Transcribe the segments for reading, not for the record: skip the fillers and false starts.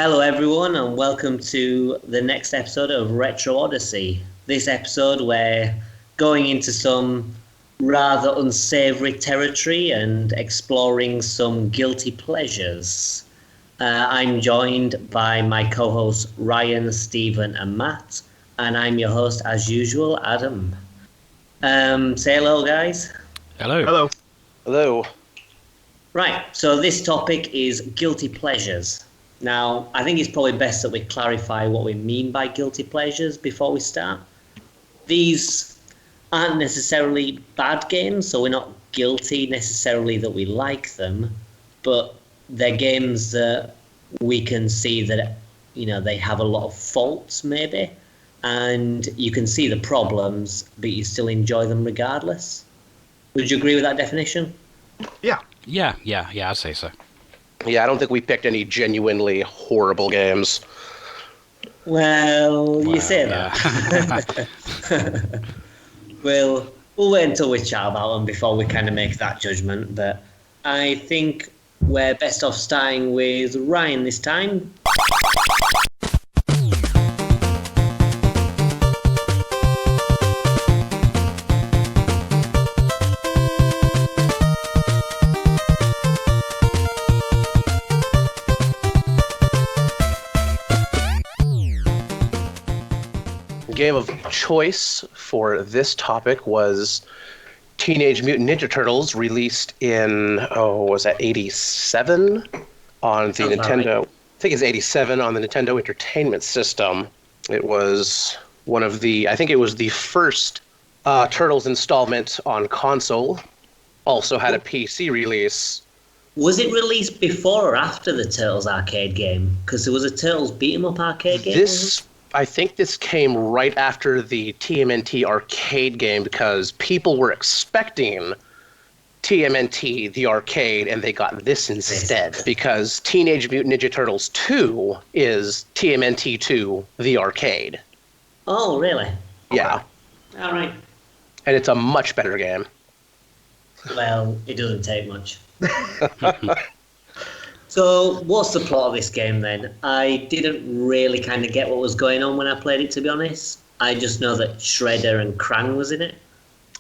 Hello, everyone, and welcome to the next episode of Retro Odyssey. This episode, we're going into some rather unsavory territory and exploring some guilty pleasures. I'm joined by my co-hosts Ryan, Stephen, and Matt, and I'm your host, as usual, Adam. Say hello, guys. Hello. Hello. Hello. Right, so this topic is guilty pleasures. Now, I think it's probably best that we clarify what we mean by guilty pleasures before we start. These aren't necessarily bad games, so we're not guilty necessarily that we like them, but they're games that we can see that, they have a lot of faults maybe, and you can see the problems, but you still enjoy them regardless. Would you agree with that definition? Yeah. Yeah, I'd say so. Yeah, I don't think we picked any genuinely horrible games. Well, you say yeah. that. We'll wait until we chat about them before we kind of make that judgment. But I think we're best off starting with Ryan this time. Game of choice for this topic was Teenage Mutant Ninja Turtles, released in, was that 87 on the Sounds about Nintendo? right. I think it's 87 on the Nintendo Entertainment System. It was I think it was the first Turtles installment on console. Also had a PC release. Was it released before or after the Turtles arcade game? Because there was a Turtles beat-em-up arcade game. I think this came right after the TMNT arcade game because people were expecting TMNT, the arcade, and they got this instead because Teenage Mutant Ninja Turtles 2 is TMNT 2, the arcade. Oh, really? Yeah. All right. And it's a much better game. Well, it doesn't take much. So, what's the plot of this game then? I didn't really kind of get what was going on when I played it, to be honest. I just know that Shredder and Krang was in it.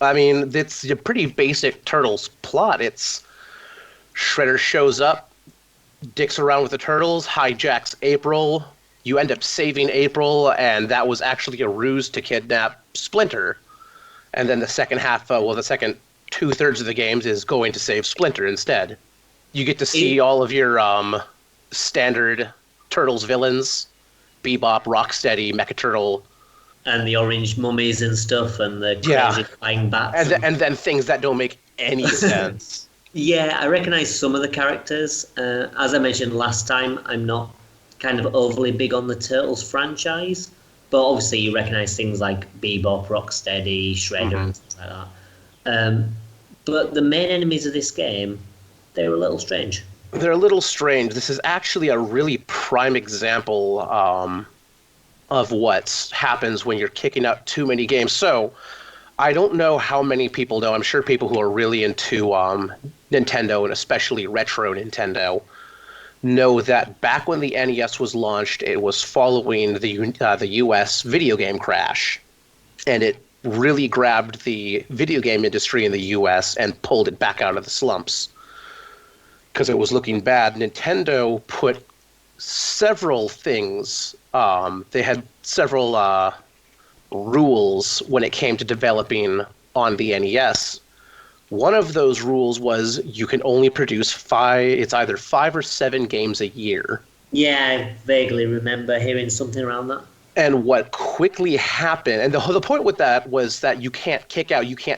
I mean, it's a pretty basic Turtles plot. It's Shredder shows up, dicks around with the Turtles, hijacks April. You end up saving April, and that was actually a ruse to kidnap Splinter. And then the second half, the second 2/3 of the games is going to save Splinter instead. You get to see all of your standard Turtles villains, Bebop, Rocksteady, Mecha-Turtle. And the orange mummies and stuff, and the crazy flying bats. And then things that don't make any sense. Yeah, I recognise some of the characters. As I mentioned last time, I'm not kind of overly big on the Turtles franchise, but obviously you recognise things like Bebop, Rocksteady, Shredder, and stuff like that. But the main enemies of this game, they're a little strange. They're a little strange. This is actually a really prime example of what happens when you're kicking out too many games. So, I don't know how many people know. I'm sure people who are really into Nintendo, and especially retro Nintendo, know that back when the NES was launched, it was following the US video game crash. And it really grabbed the video game industry in the US and pulled it back out of the slumps. Because it was looking bad, Nintendo put several things. They had several rules when it came to developing on the NES. One of those rules was you can only produce it's either 5 or 7 games a year. Yeah, I vaguely remember hearing something around that. And what quickly happened, and the point with that was that you can't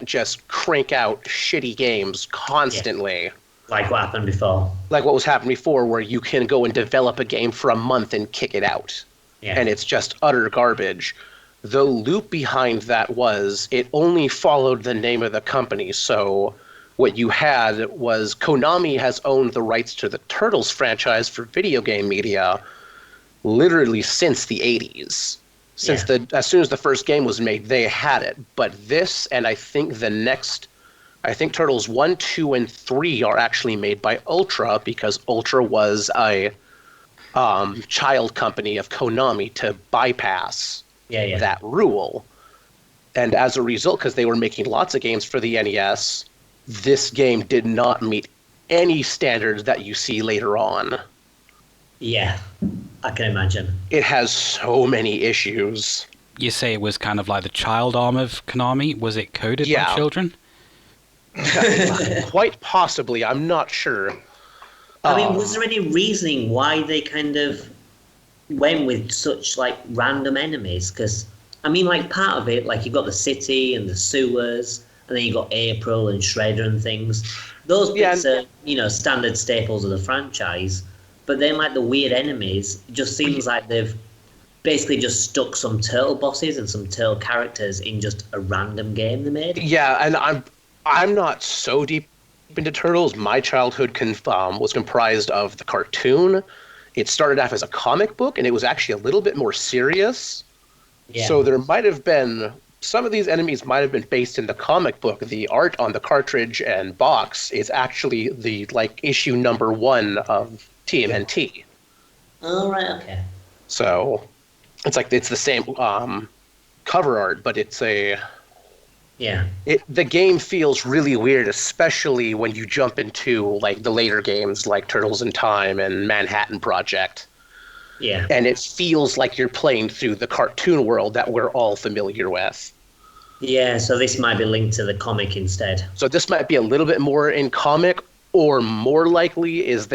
just crank out shitty games constantly. Yeah. Like what happened before. Like what was happening before, where you can go and develop a game for a month and kick it out. Yeah. And it's just utter garbage. The loop behind that was it only followed the name of the company. So what you had was Konami has owned the rights to the Turtles franchise for video game media literally since the 80s. As soon as the first game was made, they had it. But this, and I think Turtles 1, 2, and 3 are actually made by Ultra, because Ultra was child company of Konami to bypass Yeah. that rule. And as a result, because they were making lots of games for the NES, this game did not meet any standards that you see later on. Yeah, I can imagine. It has so many issues. You say it was kind of like the child arm of Konami? Was it coded by children? Quite possibly. I'm not sure. I mean, was there any reasoning why they kind of went with such, like, random enemies? Because, I mean, like, part of it, like, you've got the city and the sewers, and then you've got April and Shredder and things. Those bits are, you know, standard staples of the franchise. But then, like, the weird enemies, it just seems like they've basically just stuck some turtle bosses and some turtle characters in just a random game they made. Yeah, and I'm not so deep into Turtles. My childhood was comprised of the cartoon. It started off as a comic book, and it was actually a little bit more serious. Yeah. So there might have been some of these enemies might have been based in the comic book. The art on the cartridge and box is actually the issue number 1 of TMNT. Oh, right, okay. So it's the same cover art, but it's a... Yeah. The game feels really weird, especially when you jump into the later games like Turtles in Time and Manhattan Project. Yeah. And it feels like you're playing through the cartoon world that we're all familiar with. Yeah, so this might be linked to the comic instead. So this might be a little bit more in comic, or more likely is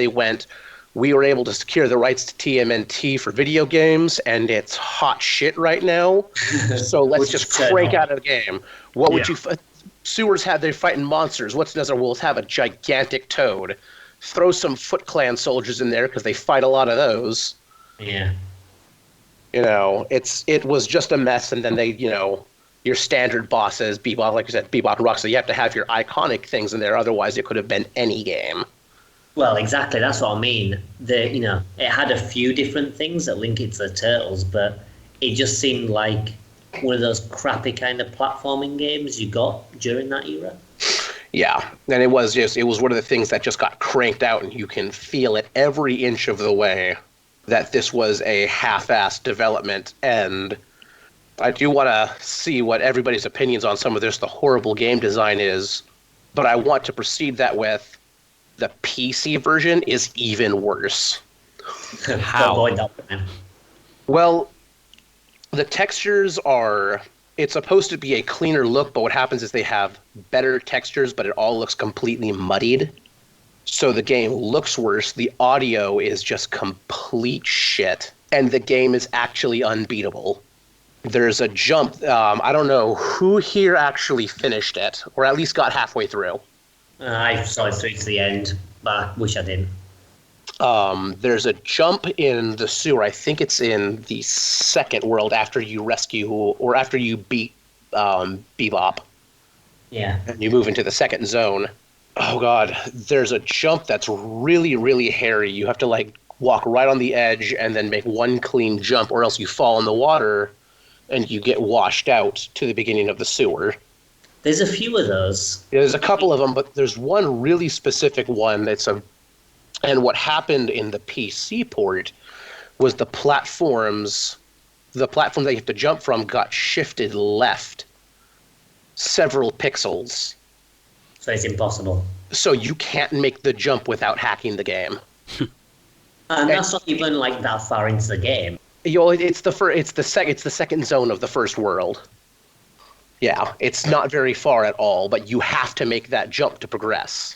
we were able to secure the rights to TMNT for video games, and it's hot shit right now. So let's just crank out a game. What would you... Sewers they're fighting monsters. What's another? We'll have a gigantic toad. Throw some Foot Clan soldiers in there, because they fight a lot of those. Yeah. You know, it was just a mess, and then they, your standard bosses, Bebop, like you said, Bebop and Rocksteady, you have to have your iconic things in there, otherwise it could have been any game. Well, exactly. That's what I mean. It had a few different things that link it to the Turtles, but it just seemed like one of those crappy kind of platforming games you got during that era. Yeah, and it was one of the things that just got cranked out, and you can feel it every inch of the way that this was a half-assed development. And I do want to see what everybody's opinions on some of the horrible game design is, but I want to precede that with the PC version is even worse. How? Well, the textures it's supposed to be a cleaner look, but what happens is they have better textures, but it all looks completely muddied. So the game looks worse. The audio is just complete shit, and the game is actually unbeatable. There's a jump. I don't know who here actually finished it, or at least got halfway through. I saw it through to the end, but I wish I didn't. There's a jump in the sewer. I think it's in the second world after you rescue, or after you beat Bebop. Yeah. And you move into the second zone. Oh, God. There's a jump that's really, really hairy. You have to, walk right on the edge and then make one clean jump, or else you fall in the water and you get washed out to the beginning of the sewer. There's a few of those. Yeah, there's a couple of them, but there's one really specific one and what happened in the PC port was the platform that you have to jump from got shifted left several pixels. So it's impossible. So you can't make the jump without hacking the game. And that's not even that far into the game. It's the second zone of the first world. Yeah, it's not very far at all, but you have to make that jump to progress.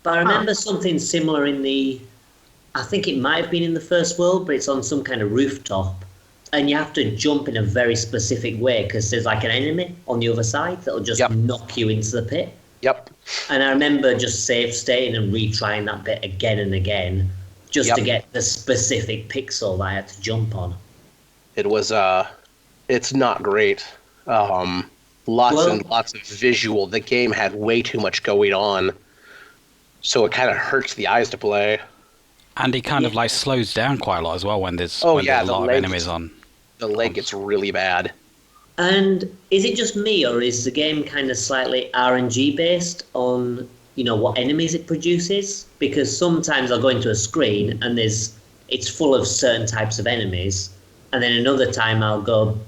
But I remember something similar I think it might have been in the first world, but it's on some kind of rooftop. And you have to jump in a very specific way, because there's an enemy on the other side that'll just knock you into the pit. Yep. And I remember just save stating and retrying that bit again and again, just to get the specific pixel that I had to jump on. It was, it's not great. Lots and lots of visual. The game had way too much going on, so it kind of hurts the eyes to play. And it kind of slows down quite a lot as well when there's a lot of enemies on. The leg gets really bad. And is it just me, or is the game kind of slightly RNG based on what enemies it produces? Because sometimes I'll go into a screen and there's it's full of certain types of enemies, and then another time I'll go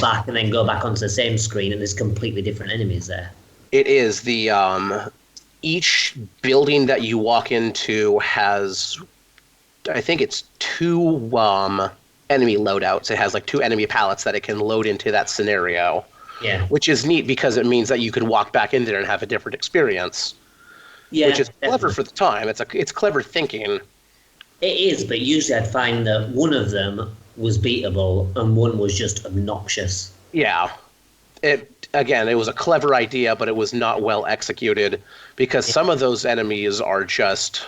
back and then go back onto the same screen and there's completely different enemies there. It is the each building that you walk into has, I think it's 2 enemy loadouts. It has like 2 enemy palettes that it can load into that scenario. Yeah. Which is neat because it means that you can walk back in there and have a different experience. Yeah. Which is clever for the time. It's clever thinking. It is, but usually I'd find that one of them was beatable and one was just obnoxious. Yeah. It was a clever idea, but it was not well executed because some of those enemies are just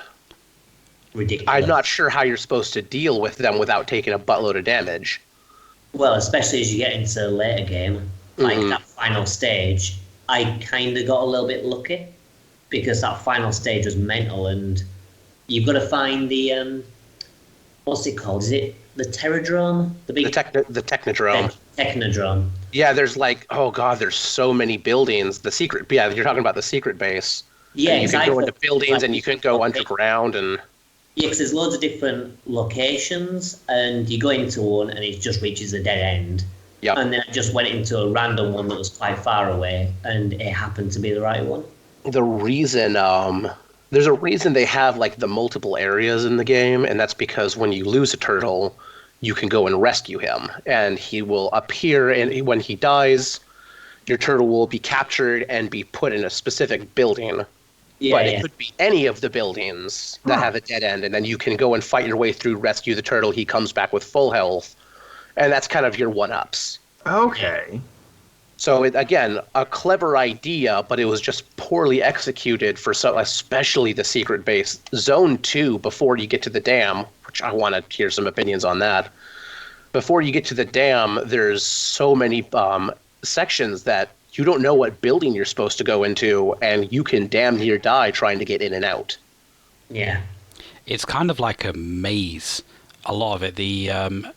ridiculous. I'm not sure how you're supposed to deal with them without taking a buttload of damage. Well, especially as you get into the later game, like that final stage, I kind of got a little bit lucky because that final stage was mental, and you've got to find the what's it called? Is it the Terradrome? The Technodrome. Technodrome. Yeah, there's there's so many buildings. The secret, you're talking about the secret base. Yeah, and you can go into buildings and you can go underground and. Yeah, because there's loads of different locations, and you go into one and it just reaches a dead end. Yep. And then I just went into a random one that was quite far away, and it happened to be the right one. The reason, there's a reason they have like the multiple areas in the game, and that's because when you lose a turtle, you can go and rescue him, and he will appear, and when he dies, your turtle will be captured and be put in a specific building. But it could be any of the buildings that have a dead end, and then you can go and fight your way through, rescue the turtle, he comes back with full health, and that's kind of your one-ups. Okay. So, again, a clever idea, but it was just poorly executed for especially the secret base. Zone 2, before you get to the dam, which I want to hear some opinions on that. Before you get to the dam, there's so many sections that you don't know what building you're supposed to go into, and you can damn near die trying to get in and out. Yeah. It's kind of like a maze, a lot of it. The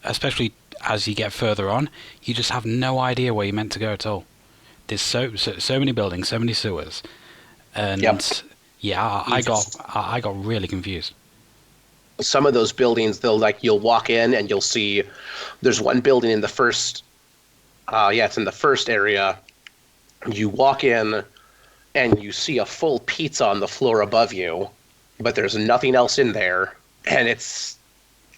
especially as you get further on, you just have no idea where you're meant to go at all. There's so many buildings, so many sewers, and I got really confused. Some of those buildings, you'll walk in and you'll see there's one building in the first it's in the first area. You walk in and you see a full pizza on the floor above you, but there's nothing else in there. And it's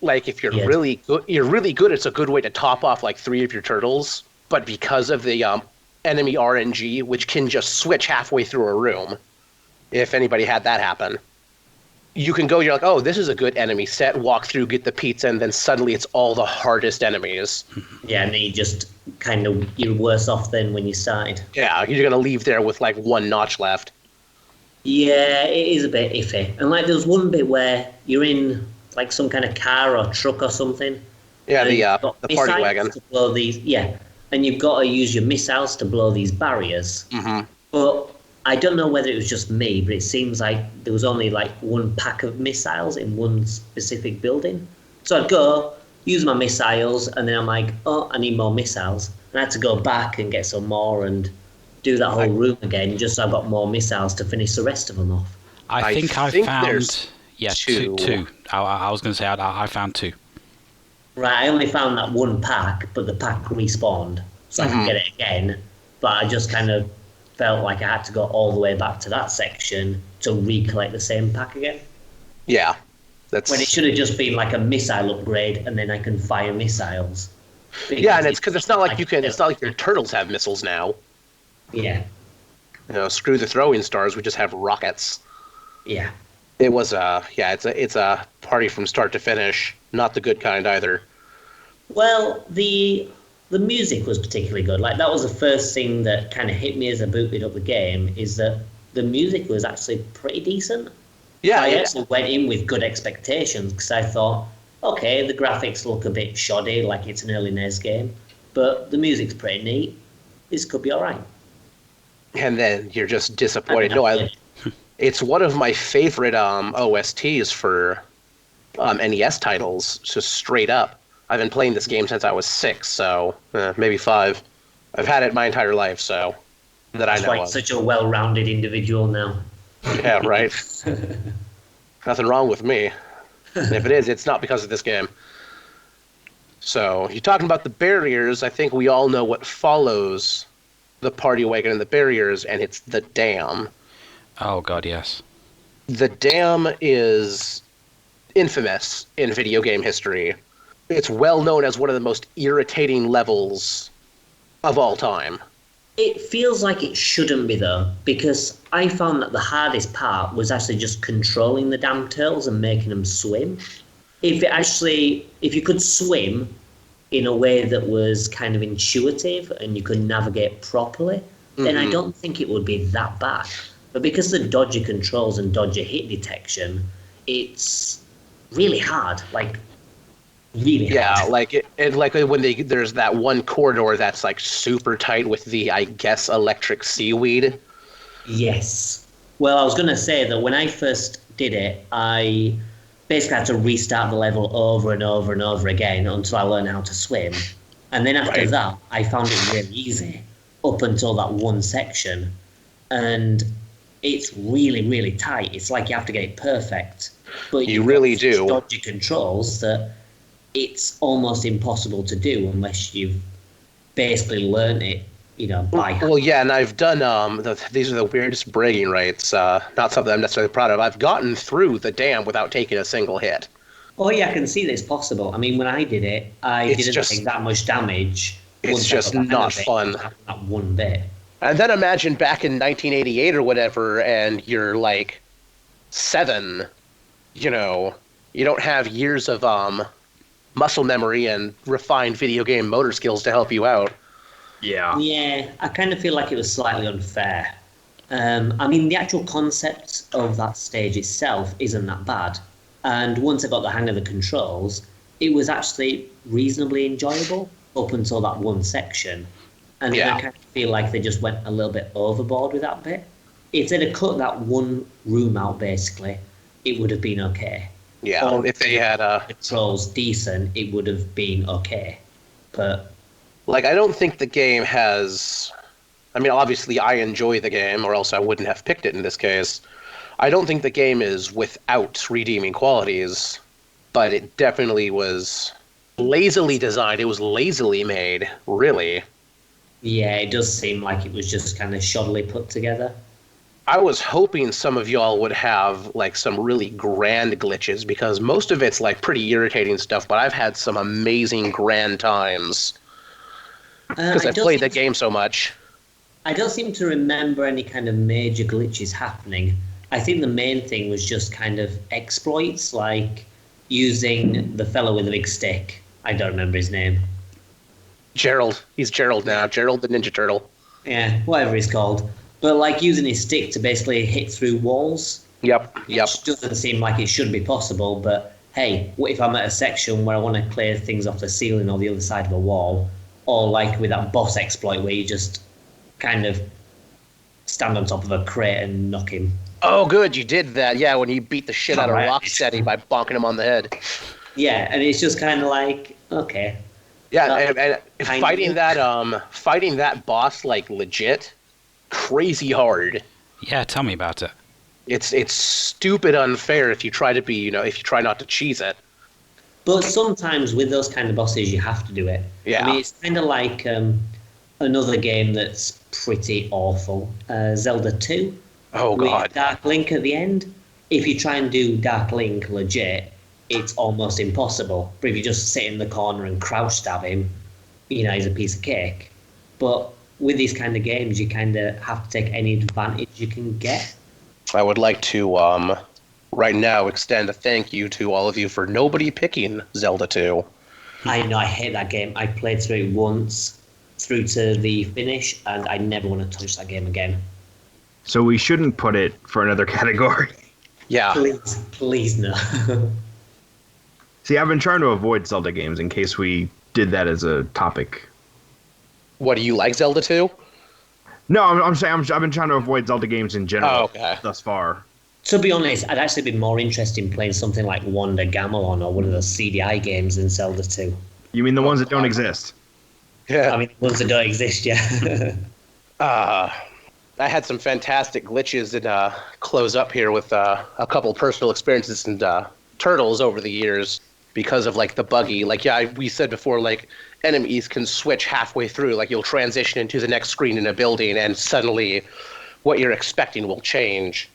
like, if you're really good, it's a good way to top off like 3 of your turtles. But because of the enemy RNG, which can just switch halfway through a room, if anybody had that happen, you can go, you're like, oh, this is a good enemy set, walk through, get the pizza, and then suddenly it's all the hardest enemies. Yeah, and then you just you're worse off than when you started. Yeah, you're going to leave there with like 1 notch left. Yeah, it is a bit iffy. And like, there's one bit where you're in like some kind of car or truck or something. Yeah, the party wagon. To blow these, and you've got to use your missiles to blow these barriers. Mm-hmm. But I don't know whether it was just me, but it seems like there was only like 1 pack of missiles in one specific building. So I'd go, use my missiles, and then I'm like, oh, I need more missiles. And I had to go back and get some more and do that whole room again, just so I got more missiles to finish the rest of them off. I think I found two. I was going to say I found 2. Right, I only found that 1 pack, but the pack respawned, so I could get it again. But I just kind of felt like I had to go all the way back to that section to recollect the same pack again. Yeah, when it should have just been like a missile upgrade, and then I can fire missiles. Yeah, and it's because it's not like you can. It's not like your turtles have missiles now. Yeah. Screw the throwing stars. We just have rockets. Yeah. It was it's a party from start to finish. Not the good kind either. Well, the music was particularly good. Like, that was the first thing that kind of hit me as I booted up the game, is that the music was actually pretty decent. Yeah, I actually went in with good expectations because I thought, okay, the graphics look a bit shoddy, like it's an early NES game, but the music's pretty neat. This could be all right. And then you're just disappointed. It's one of my favorite OSTs for NES titles, just straight up. I've been playing this game since I was 6, so maybe 5. I've had it my entire life, so that I know like such a well-rounded individual now. Yeah, right. Nothing wrong with me. And if it is, it's not because of this game. So, you're talking about the barriers. I think we all know what follows the party wagon and the barriers, and it's the dam. Oh, God, yes. The dam is infamous in video game history. It's well known as one of the most irritating levels of all time. It feels like it shouldn't be, though, because I found that the hardest part was actually just controlling the damn turtles and making them swim. If you could swim in a way that was kind of intuitive and you could navigate properly, then I don't think it would be that bad. But because of the dodgy controls and dodgy hit detection, it's really hard. Like, really hard. Yeah, like when there's that one corridor that's like super tight with the, I guess, electric seaweed. Yes. Well, I was going to say that when I first did it, I basically had to restart the level over and over and over again until I learned how to swim. And then after that, I found it really easy up until that one section. And it's really, really tight. It's like you have to get it perfect. But you really do. Dodgy controls that it's almost impossible to do unless you've basically learned it, by hand. Well, yeah, and I've done, these are the weirdest bragging rights, not something I'm necessarily proud of. I've gotten through the dam without taking a single hit. Oh, yeah, I can see that it's possible. I mean, when I did it, I didn't take that much damage. It's just not fun. Not one bit. And then imagine back in 1988 or whatever, and you're like 7, you don't have years of muscle memory and refined video game motor skills to help you out. Yeah, I kind of feel like it was slightly unfair. I mean, the actual concept of that stage itself isn't that bad. And once I got the hang of the controls, it was actually reasonably enjoyable up until that one section. And then I kind of feel like they just went a little bit overboard with that bit. If they'd have cut that one room out, basically, it would have been okay. Yeah, or if they had controls decent, it would have been okay. But I don't think the game has. I mean, obviously, I enjoy the game, or else I wouldn't have picked it in this case. I don't think the game is without redeeming qualities, but it definitely was lazily designed. It was lazily made, really. Yeah, it does seem like it was just kind of shoddily put together. I was hoping some of y'all would have some really grand glitches, because most of it's pretty irritating stuff, but I've had some amazing grand times because I played the game so much. I don't seem to remember any kind of major glitches happening. I think the main thing was just kind of exploits, like using the fellow with the big stick. I don't remember his name. Gerald. He's Gerald now. Gerald the Ninja Turtle. Yeah, whatever he's called. But using his stick to basically hit through walls. Yep. Which doesn't seem like it should be possible, but hey, what if I'm at a section where I want to clear things off the ceiling or the other side of a wall? Or with that boss exploit where you just kind of stand on top of a crate and knock him. Oh, good, you did that. Yeah, when you beat the shit out of Rocksteady by bonking him on the head. Yeah, and it's just kind of okay. Yeah, and fighting that boss legit, crazy hard. Yeah, tell me about it. It's stupid unfair if you try to be, if you try not to cheese it. But sometimes with those kind of bosses, you have to do it. Yeah. I mean, it's kind of like another game that's pretty awful, Zelda 2. Oh, God. With Dark Link at the end. If you try and do Dark Link legit, it's almost impossible. But if you just sit in the corner and crouch stab him, he's a piece of cake. But with these kind of games, you kind of have to take any advantage you can get. I would like to, right now, extend a thank you to all of you for nobody picking Zelda 2. I know, I hate that game. I played through it once, through to the finish, and I never want to touch that game again. So we shouldn't put it for another category. Yeah. Please no. See, I've been trying to avoid Zelda games in case we did that as a topic. What, do you like Zelda 2? No, I'm saying I've been trying to avoid Zelda games in general thus far. To be honest, I'd actually be more interested in playing something like Wonder Gamelon or one of those CDI games than Zelda 2. You mean the ones that don't exist? Yeah. I mean, the ones that don't exist, yeah. I had some fantastic glitches and close up here with a couple personal experiences and Turtles over the years because of like the buggy. Like we said before, like enemies can switch halfway through. Like you'll transition into the next screen in a building, and suddenly what you're expecting will change.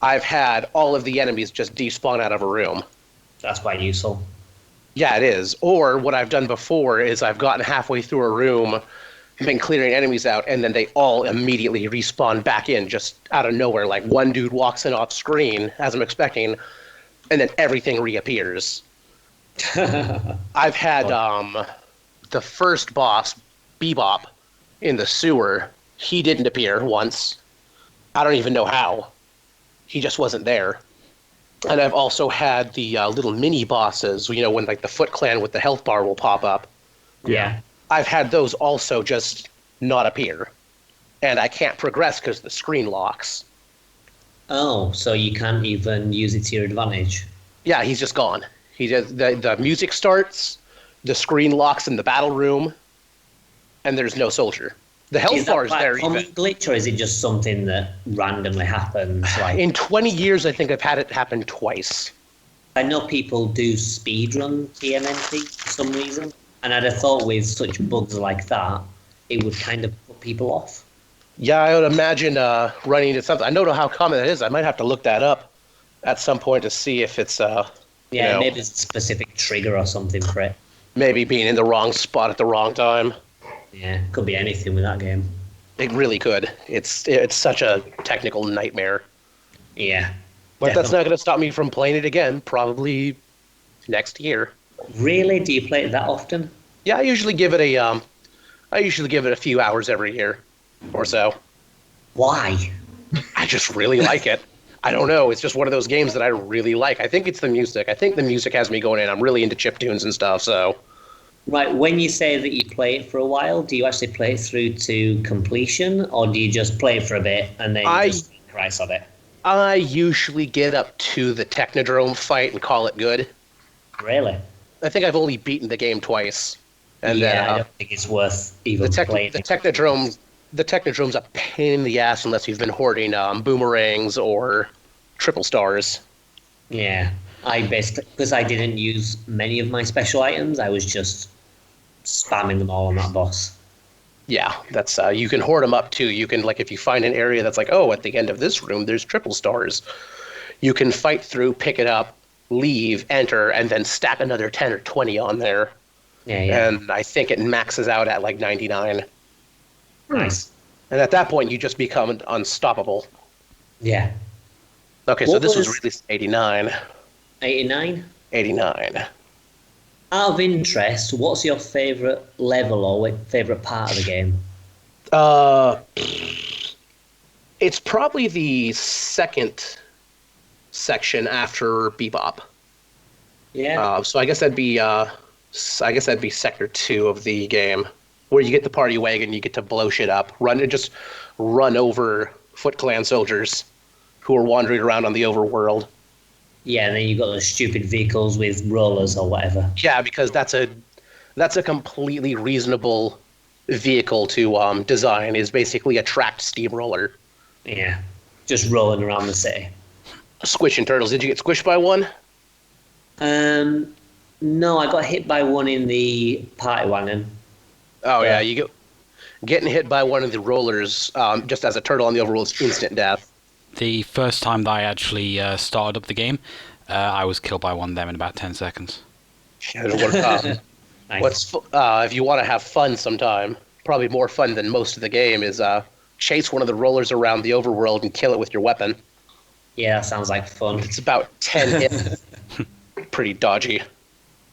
I've had all of the enemies just despawn out of a room. That's quite useful. Yeah, it is. Or what I've done before is I've gotten halfway through a room, been clearing enemies out, and then they all immediately respawn back in just out of nowhere. Like one dude walks in off screen, as I'm expecting, and then everything reappears. I've had the first boss, Bebop, in the sewer. He didn't appear once. I don't even know how. He just wasn't there. And I've also had the little mini bosses, when like the Foot Clan with the health bar will pop up. Yeah. I've had those also just not appear. And I can't progress because the screen locks. Oh, so you can't even use it to your advantage? Yeah, he's just gone. The music starts, the screen locks in the battle room, and there's no soldier. The health bar is there. Is that a common glitch, or is it just something that randomly happens? Like in 20 years, I think I've had it happen twice. I know people do speedrun TMNT for some reason, and I'd have thought with such bugs like that, it would kind of put people off. Yeah, I would imagine running into something. I don't know how common that is. I might have to look that up at some point to see if it's maybe it's a specific trigger or something for it. Maybe being in the wrong spot at the wrong time. Yeah, could be anything with that game. It really could. It's such a technical nightmare. Yeah. But definitely. that's not going to stop me from playing it again, probably next year. Really? Do you play it that often? Yeah, I usually give it a few hours every year or so. Why? I just really like it. I don't know. It's just one of those games that I really like. I think it's the music. I think the music has me going in. I'm really into chiptunes and stuff, so... Right, when you say that you play it for a while, do you actually play it through to completion, or do you just play it for a bit and then just price on it? I usually get up to the Technodrome fight and call it good. Really? I think I've only beaten the game twice. And yeah, I don't think it's worth even playing. The Technodrome's a pain in the ass unless you've been hoarding boomerangs or triple stars. Yeah, I basically, because I didn't use many of my special items, I was just spamming them all on that boss. Yeah, that's you can hoard them up too. You can, like, if you find an area that's like, oh, at the end of this room there's triple stars, you can fight through, pick it up, leave, enter, and then stack another 10 or 20 on there. Yeah. And I think it maxes out at like 99. Nice. And at that point you just become unstoppable. Yeah. Okay, so this was released in 89. 89? 89. Out of interest, what's your favourite level or favourite part of the game? It's probably the second section after Bebop. Yeah. So I guess that'd be Sector 2 of the game, where you get the party wagon, you get to blow shit up, run over Foot Clan soldiers who are wandering around on the overworld. Yeah, and then you've got those stupid vehicles with rollers or whatever. Yeah, because that's a completely reasonable vehicle to design. Is basically a tracked steamroller. Yeah, just rolling around the city. Squishing turtles. Did you get squished by one? No, I got hit by one in the party wagon. Oh yeah, getting hit by one of the rollers just as a turtle on the overworld is instant death. The first time that I actually started up the game, I was killed by one of them in about 10 seconds. Nice. If you want to have fun sometime, probably more fun than most of the game, is chase one of the rollers around the overworld and kill it with your weapon. Yeah, that sounds like fun. It's about 10 hits. Pretty dodgy.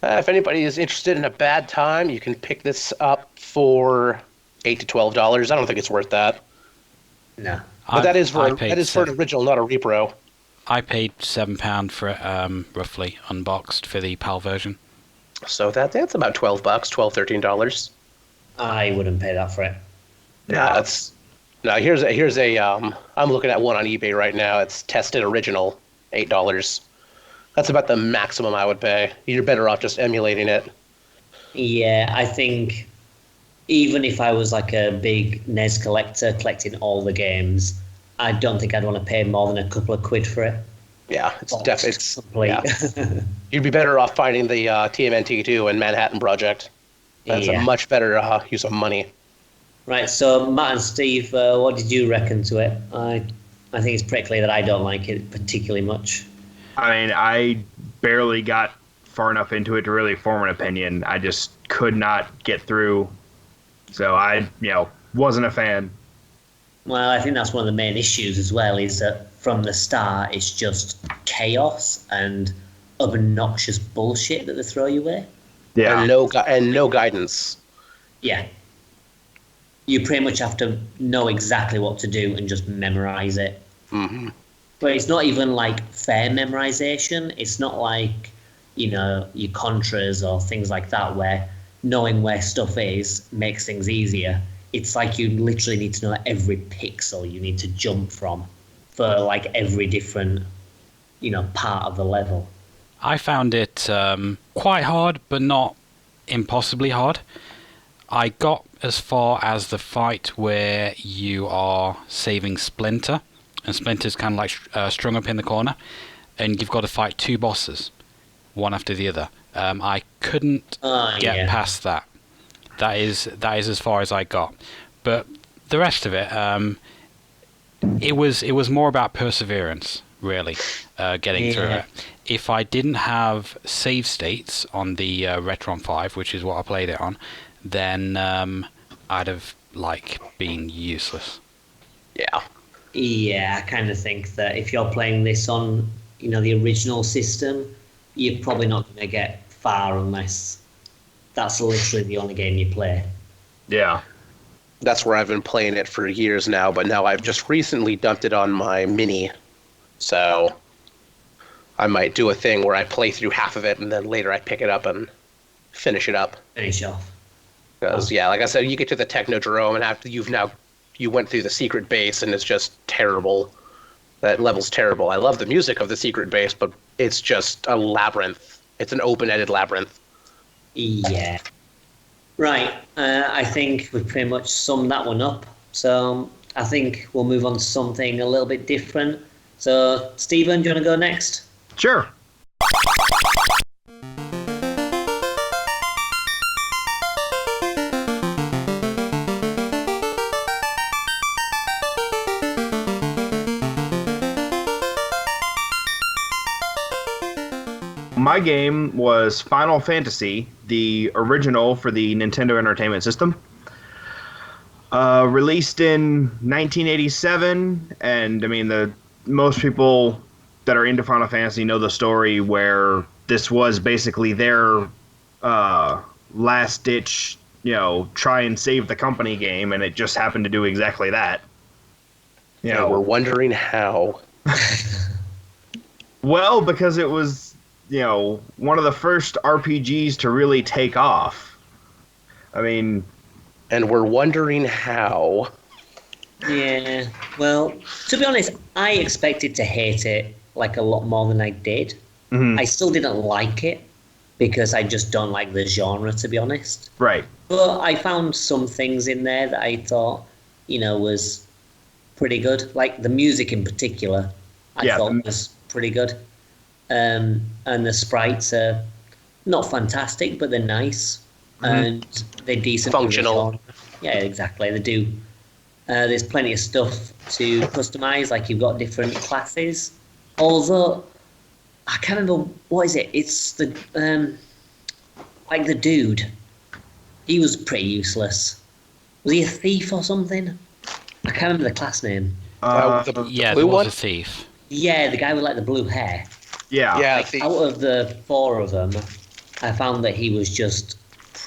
If anybody is interested in a bad time, you can pick this up for $8 to $12. I don't think it's worth that. No. But that is for an original, not a repro. I paid £7 for it, roughly, unboxed for the PAL version. So that's about $12, $13. I wouldn't pay that for it. Here's a I'm looking at one on eBay right now. It's tested original, $8. That's about the maximum I would pay. You're better off just emulating it. Yeah, I think even if I was like a big NES collector collecting all the games, I don't think I'd want to pay more than a couple of quid for it. Yeah, it's box definitely. complete. Yeah. You'd be better off finding the TMNT2 and Manhattan Project. That's a Yeah. much better use of money. Right, so Matt and Steve, what did you reckon to it? I think it's pretty clear that I don't like it particularly much. I mean, I barely got far enough into it to really form an opinion. I just could not get through. So I, wasn't a fan. Well, I think that's one of the main issues as well, is that from the start it's just chaos and obnoxious bullshit that they throw you with. Yeah. And no guidance. Yeah. You pretty much have to know exactly what to do and just memorize it. Mm-hmm. But it's not even like fair memorization. It's not like, your Contras or things like that where knowing where stuff is makes things easier. It's like you literally need to know every pixel you need to jump from for like every different, part of the level. I found it quite hard, but not impossibly hard. I got as far as the fight where you are saving Splinter, and Splinter's kind of like strung up in the corner, and you've got to fight two bosses, one after the other. I couldn't get past that. That is as far as I got. But the rest of it, it was more about perseverance, really, getting through it. If I didn't have save states on the Retron 5, which is what I played it on, then I'd have been useless. Yeah. Yeah, I kind of think that if you're playing this on, the original system, you're probably not going to get far unless that's literally the only game you play. Yeah. That's where I've been playing it for years now, but now I've just recently dumped it on my Mini. So I might do a thing where I play through half of it and then later I pick it up and finish it up. Finish off. Because, like I said, you get to the Technodrome and after you went through the secret base and it's just terrible. That level's terrible. I love the music of the secret base, but it's just a labyrinth. It's an open-ended labyrinth. Yeah. Right. I think we've pretty much summed that one up. So I think we'll move on to something a little bit different. So, Stephen, do you want to go next? Sure. My game was Final Fantasy, the original for the Nintendo Entertainment System. Released in 1987, and I mean, most people that are into Final Fantasy know the story where this was basically their last-ditch, try and save the company game, and it just happened to do exactly that. We're wondering how. Well, because it was, one of the first RPGs to really take off. I mean... And we're wondering how. Yeah, well, to be honest, I expected to hate it a lot more than I did. Mm-hmm. I still didn't like it because I just don't like the genre, to be honest. Right. But I found some things in there that I thought, was pretty good. Like the music in particular, I thought was pretty good. And the sprites are not fantastic, but they're nice. And they're decent. Functional. Yeah, exactly. They do. There's plenty of stuff to customize. Like you've got different classes. Although I can't remember what is it. It's the the dude. He was pretty useless. Was he a thief or something? I can't remember the class name. The blue one? A thief. Yeah, the guy with the blue hair. Yeah. Out of the four of them, I found that he was just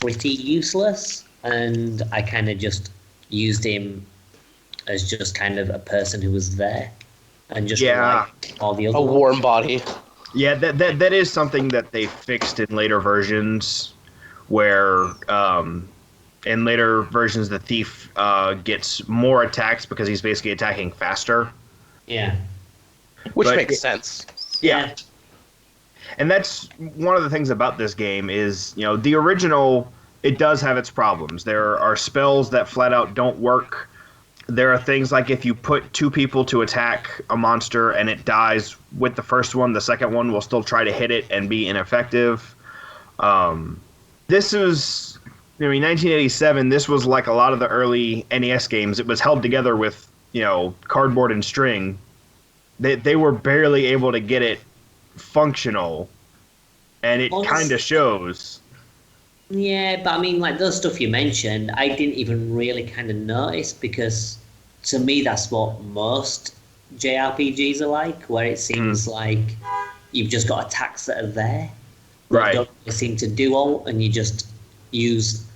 pretty useless, and I kind of just used him as just kind of a person who was there, and just like all the other ones. Warm body. Yeah, that is something that they fixed in later versions, where in later versions the thief gets more attacks because he's basically attacking faster. Yeah. Which makes sense. Yeah. And that's one of the things about this game is, the original, it does have its problems. There are spells that flat out don't work. There are things like if you put two people to attack a monster and it dies with the first one, the second one will still try to hit it and be ineffective. This was, 1987. This was like a lot of the early NES games. It was held together with, cardboard and string. They were barely able to get it functional, and it kind of shows. Yeah, but I mean, like those stuff you mentioned, I didn't even really kind of notice, because to me that's what most JRPGs are like, where it seems like you've just got attacks that are there. Right. Don't really seem to do all, and you just use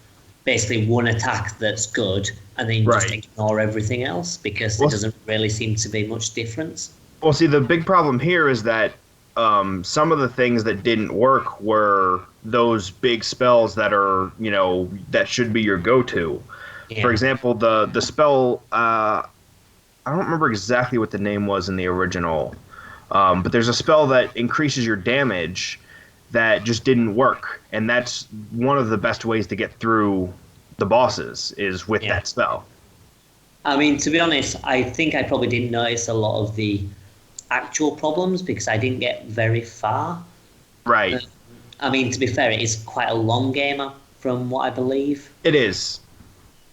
basically one attack that's good, and then you just ignore everything else, because there doesn't really seem to be much difference. Well, see, the big problem here is that some of the things that didn't work were those big spells that are, that should be your go-to. Yeah. For example, the spell, I don't remember exactly what the name was in the original, but there's a spell that increases your damage that just didn't work. And that's one of the best ways to get through the bosses, is with that spell. I mean, to be honest, I think I probably didn't notice a lot of the actual problems because I didn't get very far. Right. I mean, to be fair, it is quite a long game from what I believe. It is.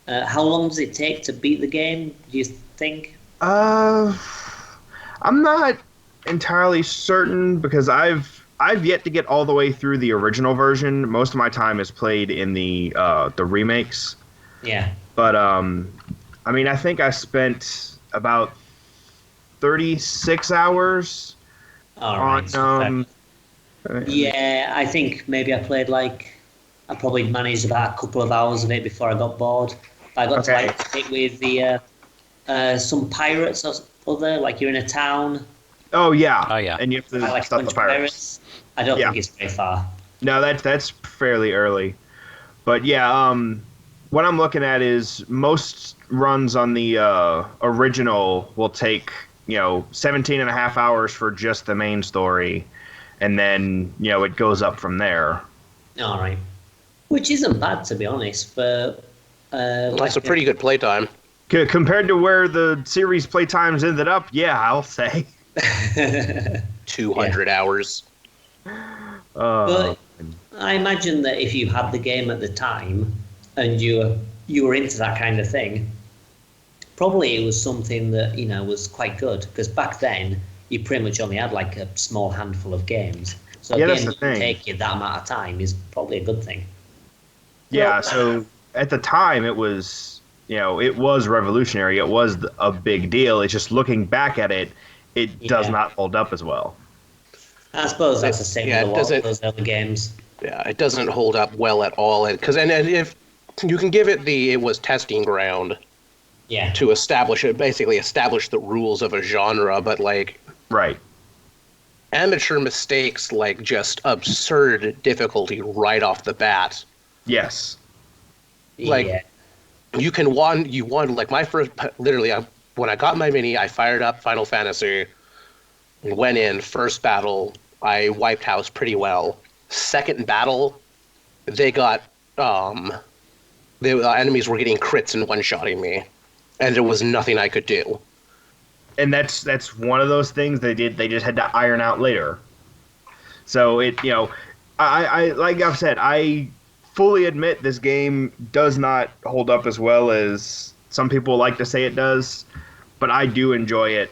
How long does it take to beat the game, do you think? I'm not entirely certain, because I've yet to get all the way through the original version. Most of my time is played in the remakes. Yeah. But I mean, I think I spent about 36 hours on. Yeah, I think maybe I probably managed about a couple of hours of it before I got bored. I got to stick with the some pirates or other, like you're in a town. Oh yeah. And you have to stop the pirates. I don't think it's very far. No, that's fairly early. But yeah, what I'm looking at is most runs on the original will take 17 and a half hours for just the main story, and then it goes up from there. All right, which isn't bad, to be honest. But that's a pretty good playtime compared to where the series playtimes ended up. Yeah, I'll say 200 hours. But I imagine that if you had the game at the time and you were into that kind of thing, probably it was something that was quite good, because back then you pretty much only had like a small handful of games. So a game that can take you that amount of time is probably a good thing. Yeah. So at the time it was it was revolutionary. It was a big deal. It's just looking back at it, it does not hold up as well. I suppose that's the same with a lot of those other games. Yeah, it doesn't hold up well at all. And if you can give it was testing ground. Yeah. To basically establish the rules of a genre, but amateur mistakes, like just absurd difficulty right off the bat. Yes. You won like my first, literally, when I got my mini, I fired up Final Fantasy, went in, first battle, I wiped house pretty well. Second battle, they got, the enemies were getting crits and one-shotting me, and there was nothing I could do. And that's one of those things they just had to iron out later. So I like I've said, I fully admit this game does not hold up as well as some people like to say it does, but I do enjoy it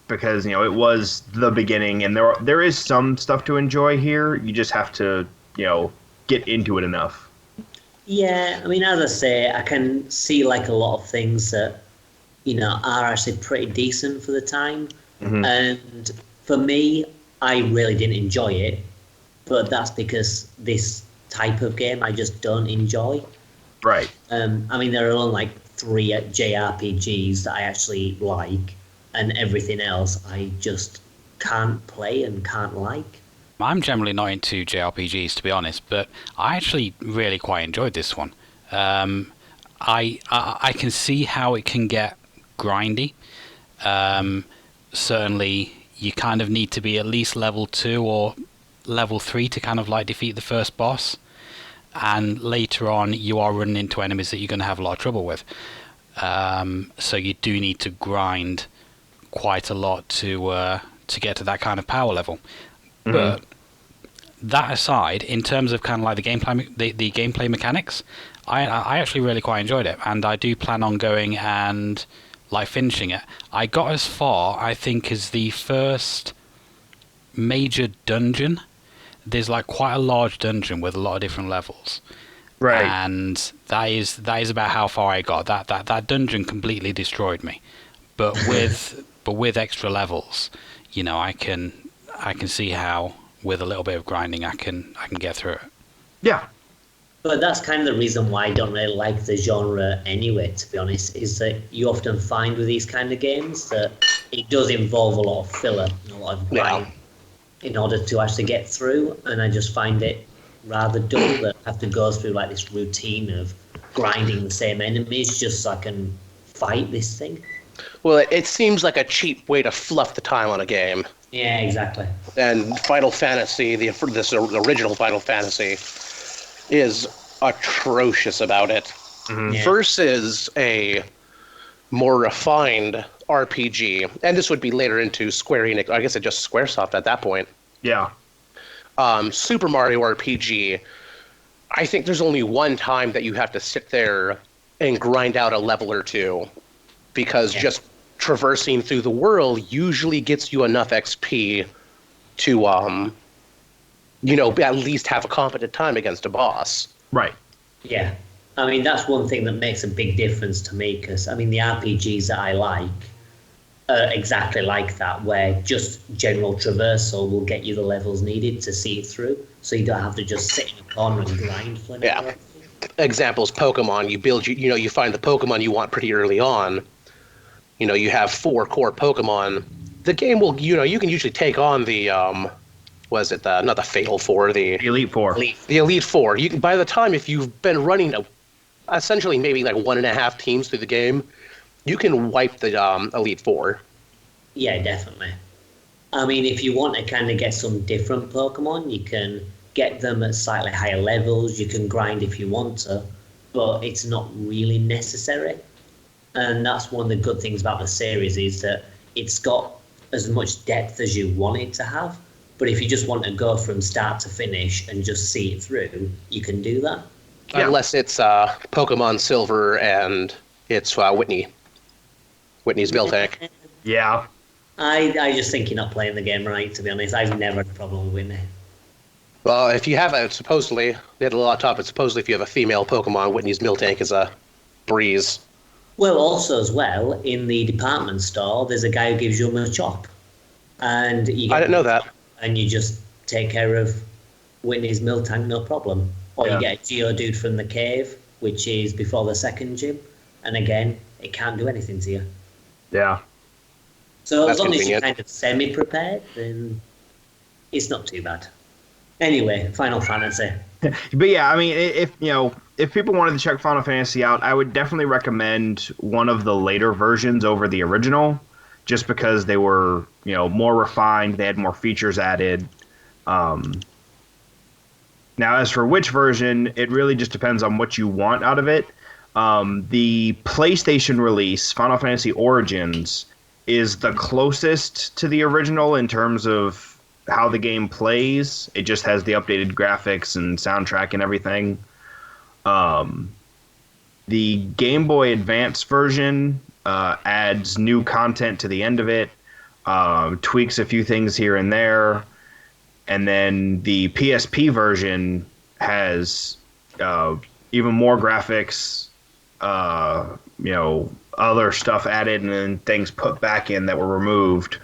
because it was the beginning, and there is some stuff to enjoy here. You just have to get into it enough. Yeah, I mean, as I say, I can see like a lot of things that are actually pretty decent for the time. Mm-hmm. And for me, I really didn't enjoy it, but that's because this type of game I just don't enjoy. Right. I mean, there are only like 3 JRPGs that I actually like, and everything else I just can't play and can't like. I'm generally not into JRPGs, to be honest, but I actually really quite enjoyed this one. I can see how it can get grindy. Certainly, you kind of need to be at least level 2 or level 3 to kind of like defeat the first boss, and later on you are running into enemies that you're going to have a lot of trouble with. So you do need to grind quite a lot to get to that kind of power level. Mhm. But that aside, in terms of kind of like the gameplay mechanics, I actually really quite enjoyed it, and I do plan on going and like finishing it. I got as far, I think, as the first major dungeon. There's like quite a large dungeon with a lot of different levels. Right. And that is about how far I got. That dungeon completely destroyed me. But with extra levels, you know, I can see how with a little bit of grinding I can get through it. Yeah. But that's kind of the reason why I don't really like the genre anyway, to be honest, is that you often find with these kind of games that it does involve a lot of filler and a lot of grind in order to actually get through, and I just find it rather dull that I have to go through like this routine of grinding the same enemies just so I can fight this thing. Well, it seems like a cheap way to fluff the time on a game. Yeah, exactly. And Final Fantasy, this original Final Fantasy, is atrocious about it. Mhm. Yeah. Versus a more refined RPG, and this would be later into Square Enix. I guess it just Squaresoft at that point. Yeah. Super Mario RPG. I think there's only one time that you have to sit there and grind out a level or two, because just traversing through the world usually gets you enough XP to, at least have a competent time against a boss. Right. Yeah. I mean, that's one thing that makes a big difference to me, because, I mean, the RPGs that I like are exactly like that, where just general traversal will get you the levels needed to see it through, so you don't have to just sit in a corner and grind for an hour. Yeah. Examples, Pokemon. You find the Pokemon you want pretty early on. You have 4 core Pokemon. The game will, you can usually take on the, not the Fatal 4, the Elite Four. The Elite Four. You can, by the time, if you've been running essentially maybe like 1.5 teams through the game, you can wipe the Elite Four. Yeah, definitely. I mean, if you want to kind of get some different Pokemon, you can get them at slightly higher levels. You can grind if you want to, but it's not really necessary. And that's one of the good things about the series, is that it's got as much depth as you want it to have. But if you just want to go from start to finish and just see it through, you can do that. Yeah. Unless it's Pokemon Silver and it's Whitney's Miltank. Yeah. I just think you're not playing the game right, to be honest. I've never had a problem with Whitney. Well, if you have supposedly, they had a lot of talk, but supposedly if you have a female Pokemon, Whitney's Miltank is a breeze. Well, also as well, in the department store, there's a guy who gives you a Machop. And you I didn't know that. And you just take care of Whitney's Miltank, no problem. Or you get a Geodude from the cave, which is before the second gym. And again, it can't do anything to you. Yeah. So That's as long as you're convenient. kind of semi-prepared, then it's not too bad. Anyway, Final Fantasy. But yeah, I mean, if people wanted to check Final Fantasy out, I would definitely recommend one of the later versions over the original, just because they were, more refined. They had more features added. Now, as for which version, it really just depends on what you want out of it. The PlayStation release, Final Fantasy Origins, is the closest to the original in terms of how the game plays. It just has the updated graphics and soundtrack and everything. The Game Boy Advance version adds new content to the end of it, tweaks a few things here and there, and then the PSP version has even more graphics, other stuff added, and then things put back in that were removed.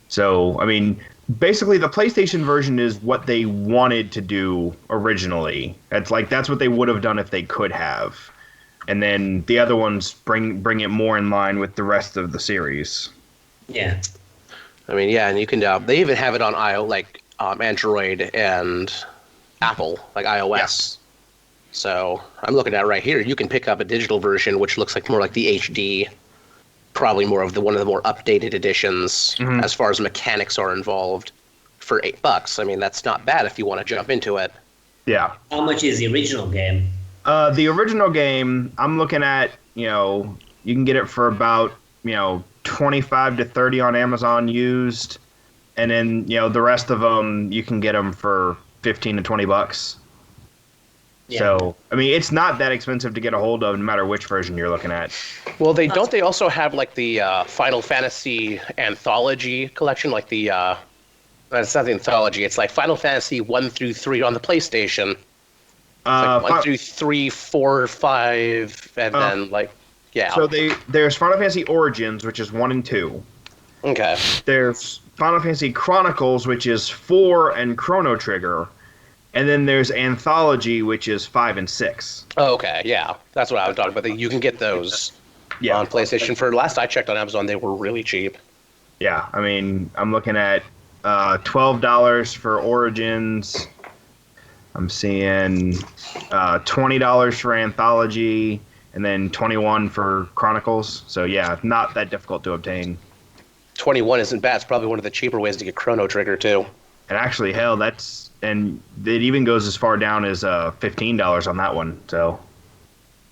So, I mean, basically the PlayStation version is what they wanted to do originally. That's what they would have done if they could have. And then the other ones bring it more in line with the rest of the series. Yeah. I mean, yeah, and you can. They even have it on Android and Apple, like iOS. Yeah. So I'm looking at it right here. You can pick up a digital version, which looks more like the HD. Probably one of the more updated editions as far as mechanics are involved, for $8. I mean, that's not bad if you want to jump into it. Yeah. How much is the original game? The original game, I'm looking at, you can get it for about 25 to 30 on Amazon used, and then the rest of them you can get them for 15 to 20 bucks. Yeah. So I mean, it's not that expensive to get a hold of, no matter which version you're looking at. Well, they also have like the Final Fantasy Anthology collection, like the it's not the anthology. It's like Final Fantasy 1 through 3 on the PlayStation. Like 1 through 3, 4, 5, and then yeah. So there's Final Fantasy Origins, which is 1 and 2. Okay. There's Final Fantasy Chronicles, which is 4, and Chrono Trigger. And then there's Anthology, which is 5 and 6. Oh, okay, yeah. That's what I was talking about. You can get those on PlayStation. For last I checked on Amazon, they were really cheap. Yeah, I mean, I'm looking at $12 for Origins. I'm seeing $20 for Anthology, and then $21 for Chronicles. So yeah, not that difficult to obtain. 21 isn't bad. It's probably one of the cheaper ways to get Chrono Trigger too. And actually, hell, and it even goes as far down as $15 on that one. So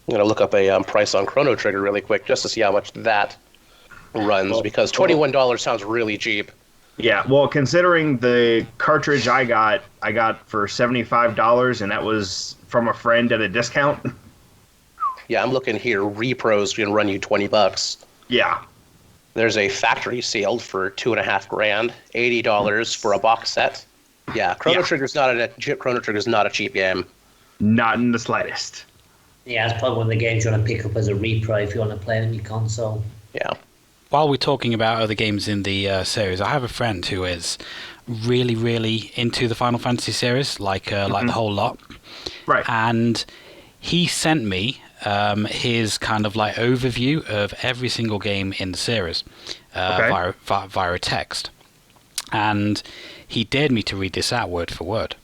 I'm gonna look up a price on Chrono Trigger really quick just to see how much that runs, because $21 sounds really cheap. Yeah, well, considering the cartridge I got for $75, and that was from a friend at a discount. Yeah, I'm looking here. Repros can run you $20. Yeah. There's a factory sealed for $2,500, $80 for a box set. Yeah, Chrono Trigger's not a cheap game. Not in the slightest. Yeah, it's probably one of the games you want to pick up as a repro if you want to play it on your console. Yeah. While we're talking about other games in the series, I have a friend who is really, really into the Final Fantasy series, like the whole lot. Right. And he sent me his kind of like overview of every single game in the series via a text. And he dared me to read this out word for word.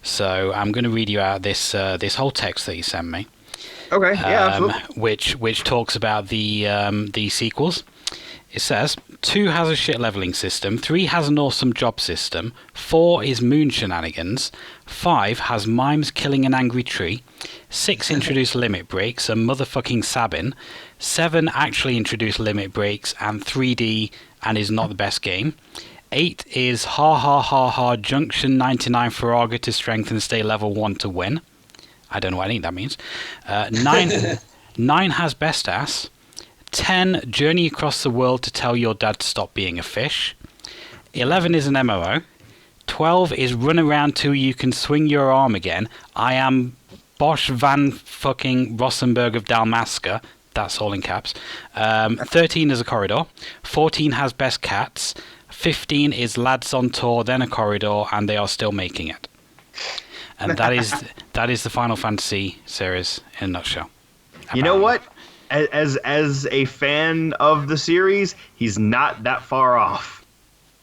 So I'm going to read you out this whole text that he sent me. Okay, yeah, absolutely. Which talks about the sequels. It says, 2 has a shit leveling system, 3 has an awesome job system, 4 is moon shenanigans, 5 has mimes killing an angry tree, 6 introduce limit breaks and motherfucking Sabin, 7 actually introduce limit breaks and 3D and is not the best game, 8 is ha ha ha ha junction 99 Farraga to strengthen stay level 1 to win. I don't know what any of that means. 9 has best ass. 10, journey across the world to tell your dad to stop being a fish. 11 is an MMO. 12 is run around till you can swing your arm again. I am Bosch van fucking Rossenberg of Dalmasca. That's all in caps. 13 is a corridor. 14 has best cats. 15 is lads on tour, then a corridor, and they are still making it. And that is the Final Fantasy series in a nutshell. You know what? As a fan of the series, he's not that far off.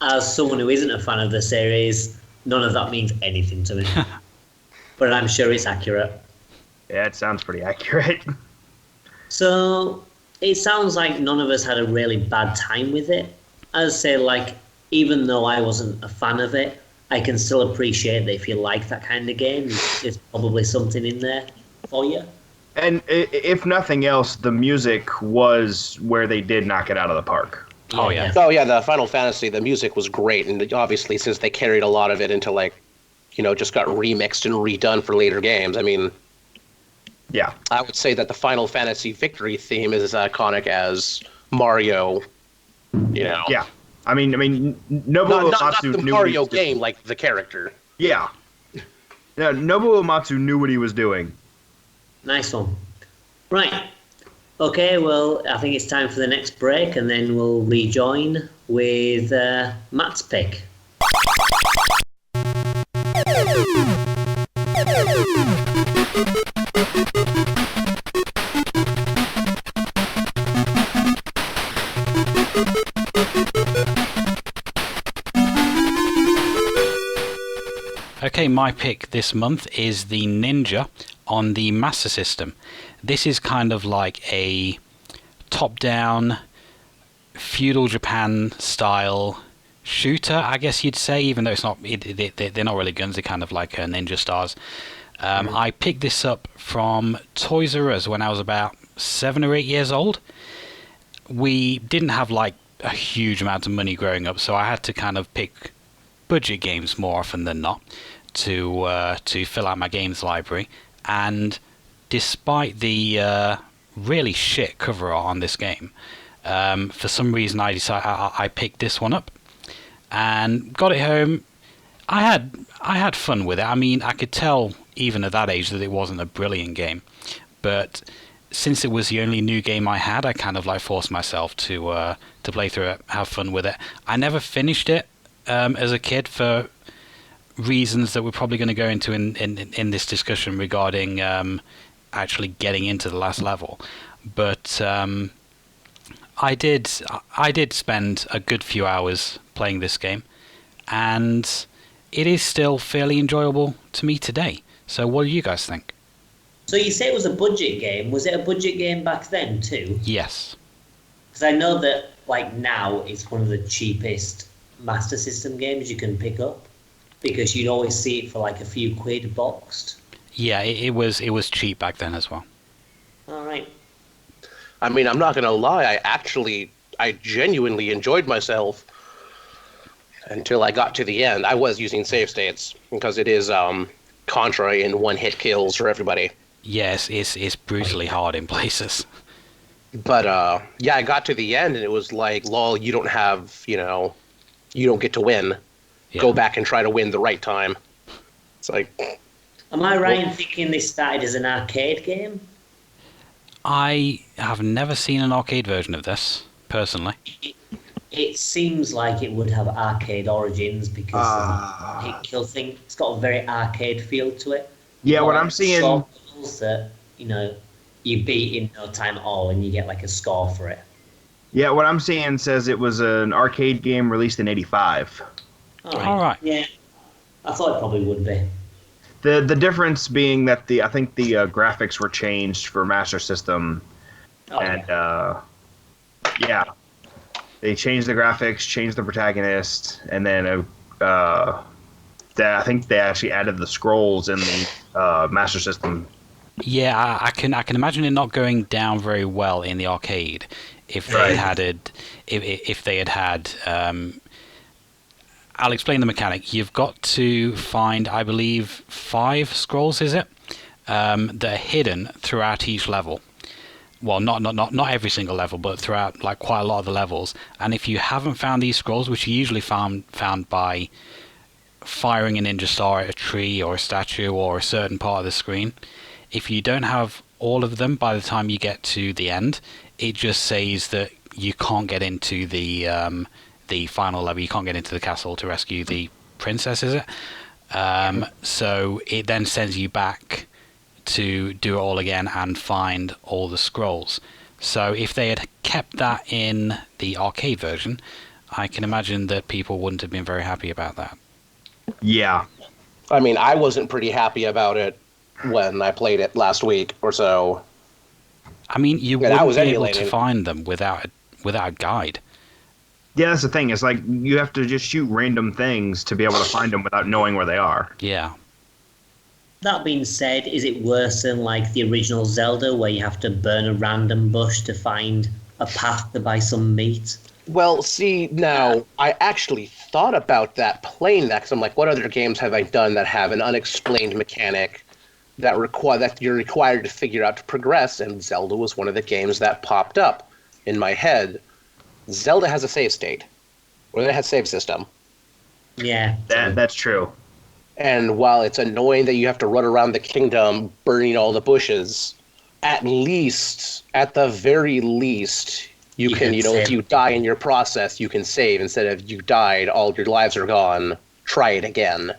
As someone who isn't a fan of the series, none of that means anything to me. But I'm sure it's accurate. Yeah, it sounds pretty accurate. So, it sounds like none of us had a really bad time with it. I'd say, even though I wasn't a fan of it, I can still appreciate that if you like that kind of game, there's probably something in there for you. And if nothing else, the music was where they did knock it out of the park. Oh, yeah. Oh, yeah, the Final Fantasy, the music was great. And obviously, since they carried a lot of it into, just got remixed and redone for later games, I mean... Yeah. I would say that the Final Fantasy victory theme is as iconic as Mario, Yeah. I mean, Nobuo not Uematsu the knew Mario game, like the character. Yeah. Yeah, Nobuo Uematsu knew what he was doing. Nice one. Right. Okay, well, I think it's time for the next break, and then we'll rejoin with Matt's pick. Okay, my pick this month is the Ninja on the Master System. This is kind of like a top-down feudal Japan style shooter, I guess you'd say, even though it's not. They're not really guns; they're kind of like ninja stars. I picked this up from Toys R Us when I was about 7 or 8 years old. We didn't have like a huge amount of money growing up, so I had to kind of pick budget games more often than not to fill out my games library. And despite the really shit cover art on this game, for some reason I picked this one up and got it home. I had fun with it. I mean, I could tell even at that age that it wasn't a brilliant game, but since it was the only new game I had, I kind of like forced myself to play through it, have fun with it. I never finished it as a kid for reasons that we're probably going to go into in this discussion regarding actually getting into the last level. But I did spend a good few hours playing this game, and it is still fairly enjoyable to me today. So what do you guys think? So you say it was a budget game. Was it a budget game back then too? Yes. Because I know that like now it's one of the cheapest Master System games you can pick up, because you'd always see it for like a few quid boxed. Yeah, it was cheap back then as well. All right. I mean, I'm not going to lie. I genuinely enjoyed myself until I got to the end. I was using save states because it is Contra in one-hit kills for everybody. Yes, it's brutally hard in places. But yeah, I got to the end and it was like, lol, you don't have, you don't get to win. Yeah. Go back and try to win the right time. It's like... Am I right in thinking this started as an arcade game? I have never seen an arcade version of this, personally. It seems like it would have arcade origins because of the hit kill thing. It's got a very arcade feel to it. Yeah, what I'm seeing... Short levels that, you beat in no time at all and you get like a score for it. Yeah, what I'm seeing says it was an arcade game released in '85. All right. Yeah, I thought it probably would be. The difference being that I think the graphics were changed for Master System, yeah, they changed the graphics, changed the protagonist, and then I think they actually added the scrolls in the Master System. Yeah, I can imagine it not going down very well in the arcade if they had had. I'll explain the mechanic. You've got to find, I believe, 5 scrolls. Is it that are hidden throughout each level? Well, not every single level, but throughout like quite a lot of the levels. And if you haven't found these scrolls, which are usually found by firing a ninja star at a tree or a statue or a certain part of the screen, if you don't have all of them by the time you get to the end, it just says that you can't get into the final level. You can't get into the castle to rescue the princess, is it? So it then sends you back to do it all again and find all the scrolls. So if they had kept that in the arcade version, I can imagine that people wouldn't have been very happy about that. Yeah. I mean, I wasn't pretty happy about it when I played it last week or so. I mean, you wouldn't be able to find them without a guide. Yeah, that's the thing. It's like you have to just shoot random things to be able to find them without knowing where they are. Yeah. That being said, is it worse than like the original Zelda where you have to burn a random bush to find a path to buy some meat? Well, see, now, I actually thought about that, playing that, because I'm like, what other games have I done that have an unexplained mechanic that you're required to figure out to progress? And Zelda was one of the games that popped up in my head. Zelda has a save state, or it has a save system. Yeah. That's true. And while it's annoying that you have to run around the kingdom burning all the bushes, at the very least, you can if you die in your process, you can save. Instead of you died, all your lives are gone, try it again.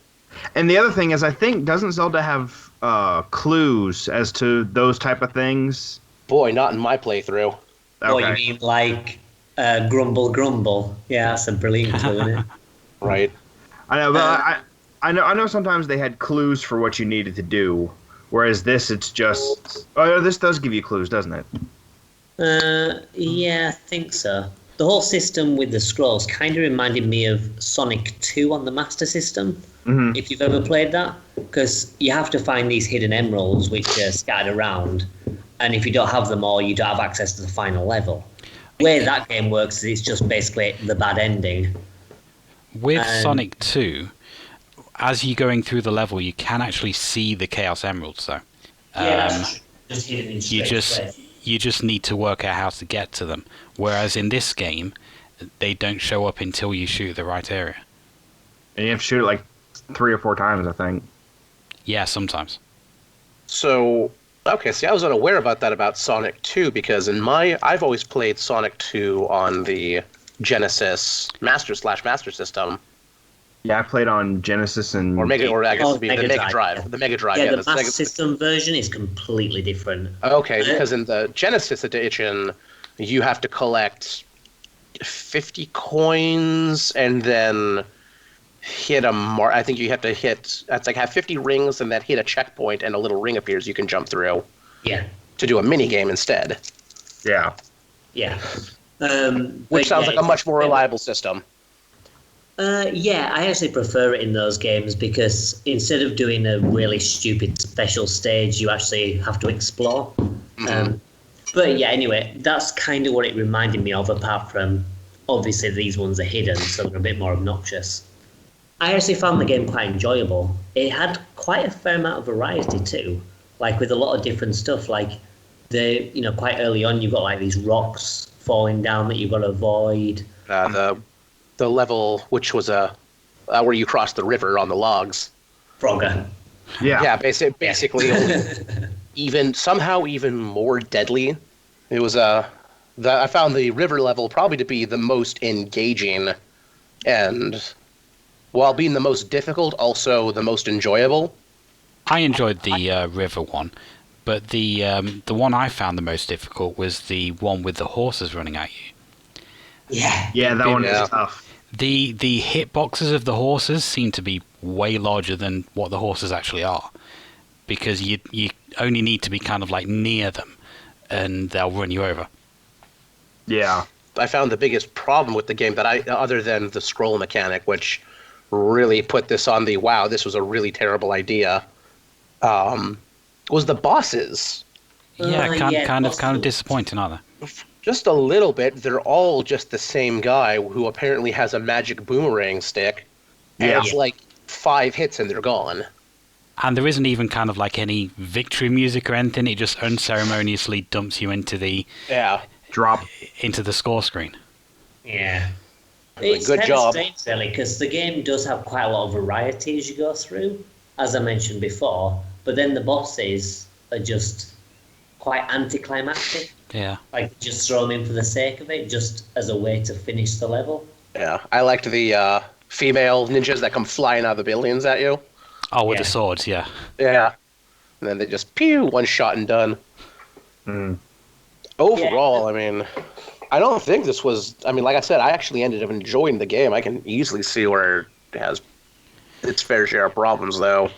And the other thing is, I think, doesn't Zelda have clues as to those type of things? Boy, not in my playthrough. Okay. Oh, you mean like grumble, grumble? Yeah, that's a brilliant clue, isn't it? Right. I know, but I know sometimes they had clues for what you needed to do, whereas this, it's just... Oh, this does give you clues, doesn't it? Yeah, I think so. The whole system with the scrolls kind of reminded me of Sonic 2 on the Master System, if you've ever played that. Because you have to find these hidden emeralds, which are scattered around, and if you don't have them all, you don't have access to the final level. The way that game works is it's just basically the bad ending. With Sonic 2, as you're going through the level, you can actually see the Chaos Emeralds, though. That's just hidden in You just need to work out how to get to them. Whereas in this game, they don't show up until you shoot the right area. And you have to shoot it like 3 or 4 times, I think. Yeah, sometimes. So, okay, see, I was unaware about that about Sonic 2 because I've always played Sonic 2 on the Genesis Master System. Yeah, I played on Genesis and... Or I guess it'd be Mega the Mega Drive. Drive. The Mega Drive, Yeah, yeah. the Master System version is completely different. Okay, because in the Genesis edition, you have to collect 50 coins and then hit I think you have to hit... It's like have 50 rings and then hit a checkpoint and a little ring appears you can jump through. Yeah. To do a mini game instead. Yeah. Yeah. Which sounds like a much more reliable system. Yeah, I actually prefer it in those games because instead of doing a really stupid special stage, you actually have to explore. But yeah, anyway, that's kind of what it reminded me of, apart from obviously these ones are hidden, so they're a bit more obnoxious. I actually found the game quite enjoyable. It had quite a fair amount of variety too, like with a lot of different stuff. Like quite early on, you've got like these rocks falling down that you've got to avoid. The level, which was where you crossed the river on the logs. Frogger. Yeah. Yeah, basically, even more deadly. It was I found the river level probably to be the most engaging, and while being the most difficult, also the most enjoyable. I enjoyed the river one, but the one I found the most difficult was the one with the horses running at you. Yeah. Yeah, that one is tough. The hitboxes of the horses seem to be way larger than what the horses actually are, because you only need to be kind of like near them, and they'll run you over. Yeah. I found the biggest problem with the game other than the scroll mechanic, which really put this on the wow, this was a really terrible idea, was the bosses. Yeah, kind of disappointing, aren't they? Just a little bit. They're all just the same guy who apparently has a magic boomerang stick. And it's like 5 hits and they're gone. And there isn't even kind of like any victory music or anything. It just unceremoniously dumps you into the into the score screen. Yeah. It's Good job. Strange, really, because the game does have quite a lot of variety as you go through, as I mentioned before. But then the bosses are just quite anticlimactic. Yeah. Like, just throw them in for the sake of it, just as a way to finish the level. Yeah, I liked the female ninjas that come flying out of the buildings at you. Oh, with the swords, yeah. Yeah. And then they just, pew, one shot and done. Overall, I mean, I don't think this was... I mean, like I said, I actually ended up enjoying the game. I can easily see where it has its fair share of problems, though.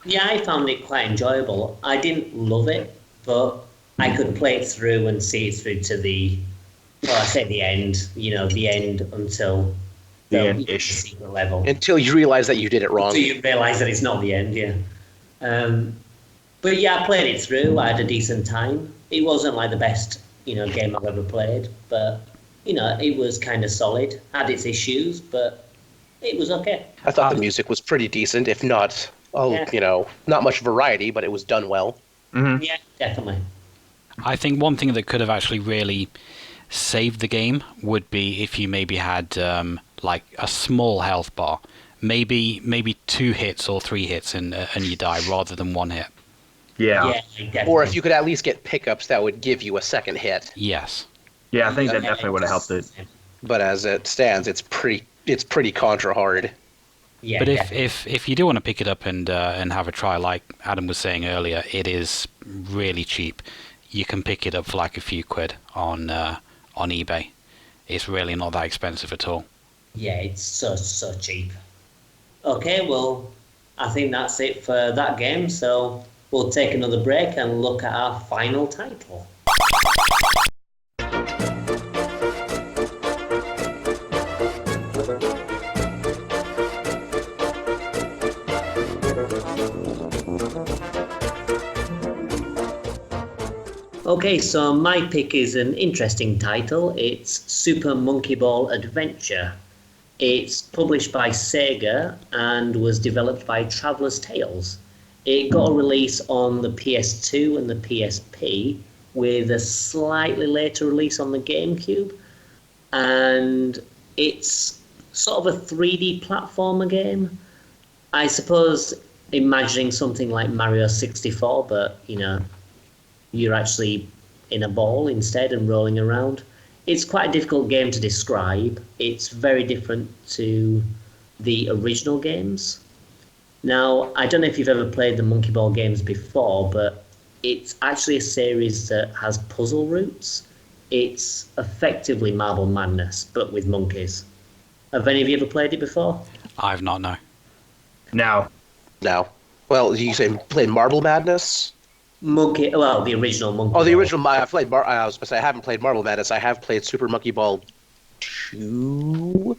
Yeah, I found it quite enjoyable. I didn't love it, but I could play it through and see it through to the end, the end until the end-ish secret level. Until you realize that you did it wrong. Until you realize that it's not the end, yeah. But yeah, I played it through. I had a decent time. It wasn't like the best, game I've ever played, but, it was kind of solid. Had its issues, but it was okay. I thought the music was pretty decent, if not, not much variety, but it was done well. Mm-hmm. Yeah, definitely. I think one thing that could have actually really saved the game would be if you maybe had like a small health bar, maybe 2 hits or 3 hits and you die rather than 1 hit. Yeah. Or if you could at least get pickups that would give you a second hit. Yes. Yeah, I think that definitely would have helped it. But as it stands, it's pretty contra hard. Yeah, but if you do want to pick it up and have a try, like Adam was saying earlier, it is really cheap. You can pick it up for like a few quid on eBay. It's really not that expensive at all. Yeah, it's so cheap. Okay, well, I think that's it for that game. So we'll take another break and look at our final title. Okay, so my pick is an interesting title. It's Super Monkey Ball Adventure. It's published by Sega and was developed by Traveller's Tales. It got a release on the PS2 and the PSP, with a slightly later release on the GameCube. And it's sort of a 3D platformer game. I suppose imagining something like Mario 64, but, you're actually in a ball instead and rolling around. It's quite a difficult game to describe. It's very different to the original games. Now, I don't know if you've ever played the Monkey Ball games before, but it's actually a series that has puzzle roots. It's effectively Marble Madness, but with monkeys. Have any of you ever played it before? I've not, no. No. No. Well, you say played Marble Madness? The original Monkey Ball. Oh, the original. I was going to say I haven't played Marble Madness. I have played Super Monkey Ball 2.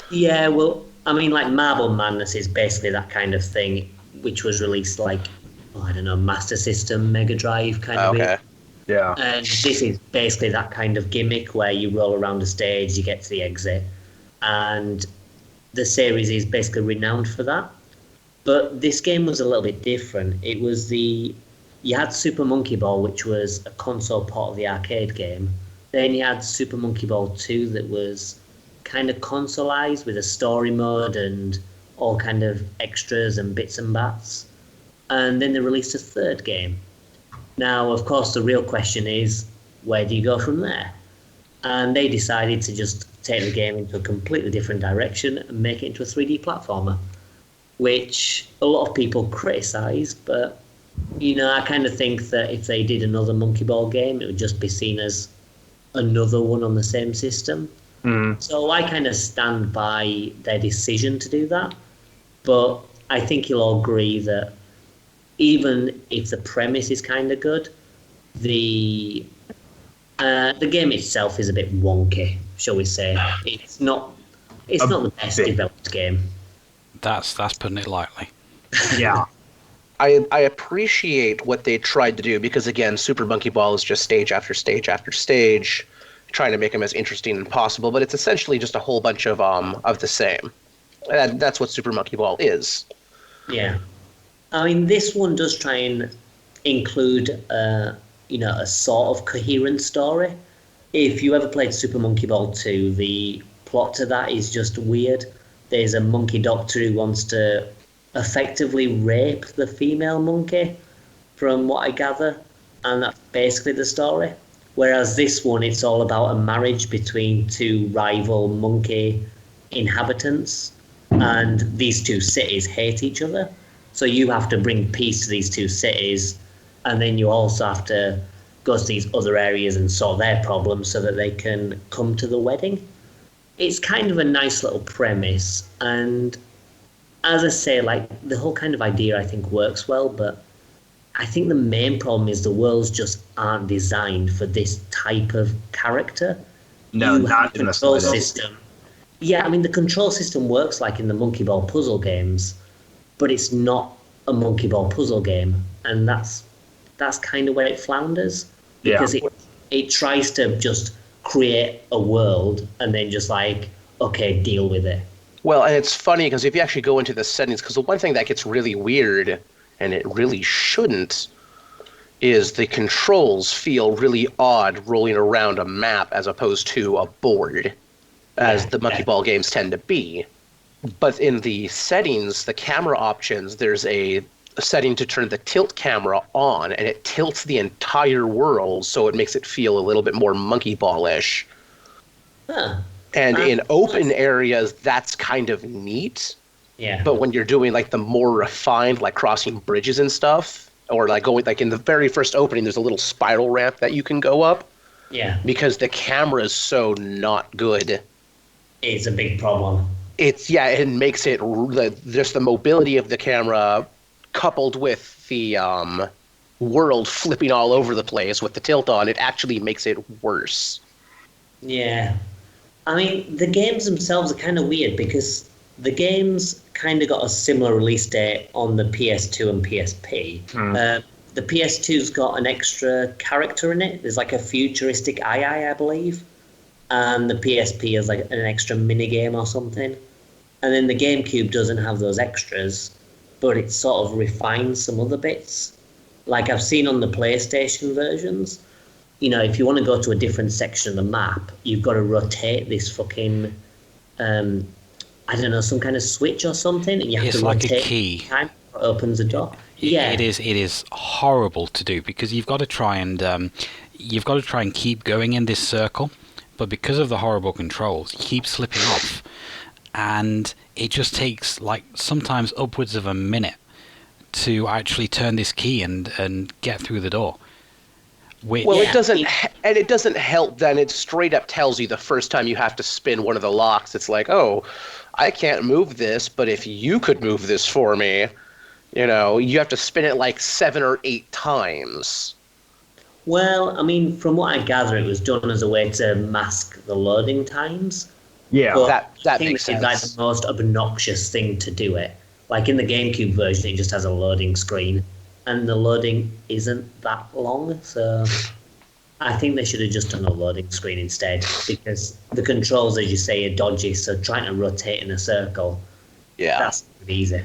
Yeah, well, I mean, like Marble Madness is basically that kind of thing, which was released Master System, Mega Drive kind of Okay. thing. Yeah. And this is basically that kind of gimmick where you roll around the stage, you get to the exit, and the series is basically renowned for that. But this game was a little bit different. You had Super Monkey Ball, which was a console port of the arcade game. Then you had Super Monkey Ball 2 that was kind of consoleized with a story mode and all kind of extras and bits and bats. And then they released a third game. Now, of course, the real question is, where do you go from there? And they decided to just take the game into a completely different direction and make it into a 3D platformer, which a lot of people criticise, but I kind of think that if they did another Monkey Ball game, it would just be seen as another one on the same system. So I kind of stand by their decision to do that. But I think you'll all agree that even if the premise is kind of good, the game itself is a bit wonky, shall we say. It's not the best developed game. That's putting it lightly. Yeah. I appreciate what they tried to do because, again, Super Monkey Ball is just stage after stage after stage, trying to make them as interesting as possible. But it's essentially just a whole bunch of the same. And that's what Super Monkey Ball is. Yeah, I mean, this one does try and include a sort of coherent story. If you ever played Super Monkey Ball 2, the plot to that is just weird. There's a monkey doctor who wants to effectively rape the female monkey, from what I gather, and that's basically the story. Whereas this one, it's all about a marriage between two rival monkey inhabitants, and these two cities hate each other. So you have to bring peace to these two cities, and then you also have to go to these other areas and solve their problems so that they can come to the wedding. It's kind of a nice little premise, and as I say, the whole kind of idea I think works well, but I think the main problem is the worlds just aren't designed for this type of character. No, not in the control slightest. system. Yeah, I mean, the control system works like in the Monkey Ball puzzle games, but it's not a Monkey Ball puzzle game, and that's kind of where it flounders, because it tries to just create a world and then just okay, deal with it. Well, and it's funny because if you actually go into the settings, because the one thing that gets really weird, and it really shouldn't, is the controls feel really odd rolling around a map as opposed to a board, as the Monkey Ball games tend to be. But in the settings, the camera options, there's a setting to turn the tilt camera on, and it tilts the entire world, so it makes it feel a little bit more Monkey Ball-ish. Huh. And in open areas, that's kind of neat. Yeah. But when you're doing the more refined, crossing bridges and stuff, or going in the very first opening, there's a little spiral ramp that you can go up. Yeah. Because the camera is so not good. It's a big problem. It makes it just the mobility of the camera coupled with the world flipping all over the place with the tilt on, it actually makes it worse. Yeah. I mean, the games themselves are kind of weird because the games kind of got a similar release date on the PS2 and PSP. The the PS2's got an extra character in it. There's like a futuristic I believe. And the PSP has like an extra minigame or something. And then the GameCube doesn't have those extras, but it sort of refines some other bits. Like I've seen on the PlayStation versions, you know, if you want to go to a different section of the map, you've got to rotate this fucking, I don't know, some kind of switch or something, and you have It's to like rotate a key. time before it opens a door. Yeah, It is horrible to do because you've got to try and keep going in this circle, but because of the horrible controls, you keep slipping off, and it just takes like sometimes upwards of a minute to actually turn this key and get through the door. Well, it doesn't help. Then it straight up tells you the first time you have to spin one of the locks. It's like, oh, I can't move this, but if you could move this for me, you know, you have to spin it like 7 or 8 times. Well, I mean, from what I gather, it was done as a way to mask the loading times. Yeah, But that I think makes this is like sense. the most obnoxious thing to do it. Like in the GameCube version, it just has a loading screen, and the loading isn't that long. So I think they should have just done a loading screen instead, because the controls, as you say, are dodgy. So trying to rotate in a circle, Yeah. that's easy.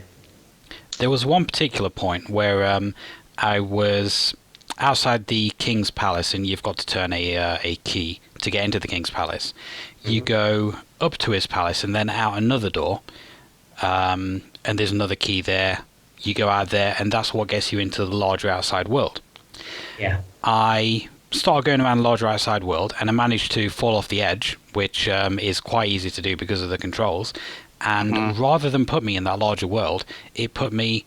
There was one particular point where I was outside the King's Palace, and you've got to turn a key to get into the King's Palace. You go up to his palace and then out another door, and there's another key there. You go out there, and that's what gets you into the larger outside world. Yeah. I started going around the larger outside world, and I managed to fall off the edge, which is quite easy to do because of the controls. And rather than put me in that larger world, it put me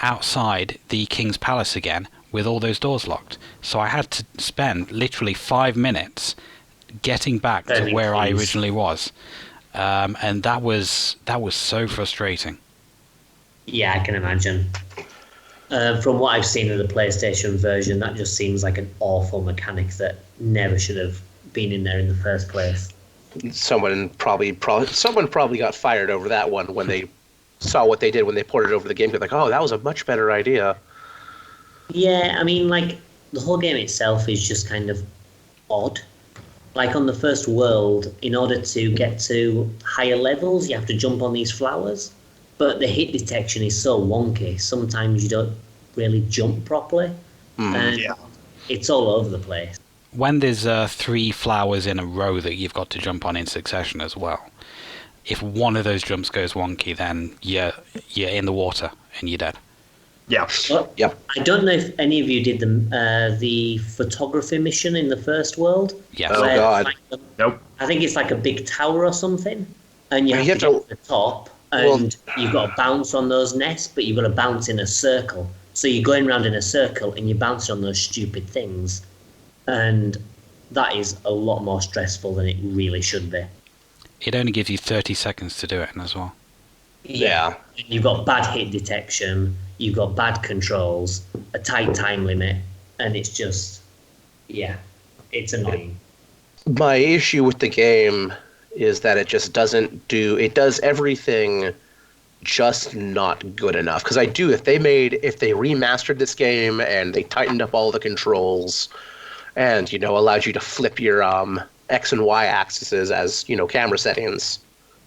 outside the King's Palace again with all those doors locked. So I had to spend literally 5 minutes getting back to where I originally was. And that was so frustrating. Yeah, I can imagine. From what I've seen of the PlayStation version, that just seems like an awful mechanic that never should have been in there in the first place. Someone probably got fired over that one when they saw what they did when they ported it over the GameCube. Like, oh, that was a much better idea. Yeah, I mean, like, the whole game itself is just kind of odd. Like, on the first world, in order to get to higher levels, you have to jump on these flowers. But the hit detection is so wonky, sometimes you don't really jump properly. And it's all over the place. When there's 3 flowers in a row that you've got to jump on in succession as well, if one of those jumps goes wonky, then you're in the water and you're dead. yeah. Well, Yep. I don't know if any of you did the photography mission in the first world. Yes. Oh, where God. it's like Nope. I think it's like a big tower or something, and you have to get to the top, and you've got to bounce on those nests, but you've got to bounce in a circle. So you're going around in a circle, and you're bouncing on those stupid things, and that is a lot more stressful than it really should be. It only gives you 30 seconds to do it as well. Yeah. You've got bad hit detection, you've got bad controls, a tight time limit, and it's just, it's annoying. My issue with the game is that it just it does everything just not good enough. Because if they remastered this game and they tightened up all the controls and, you know, allowed you to flip your X and Y axes as, you know, camera settings.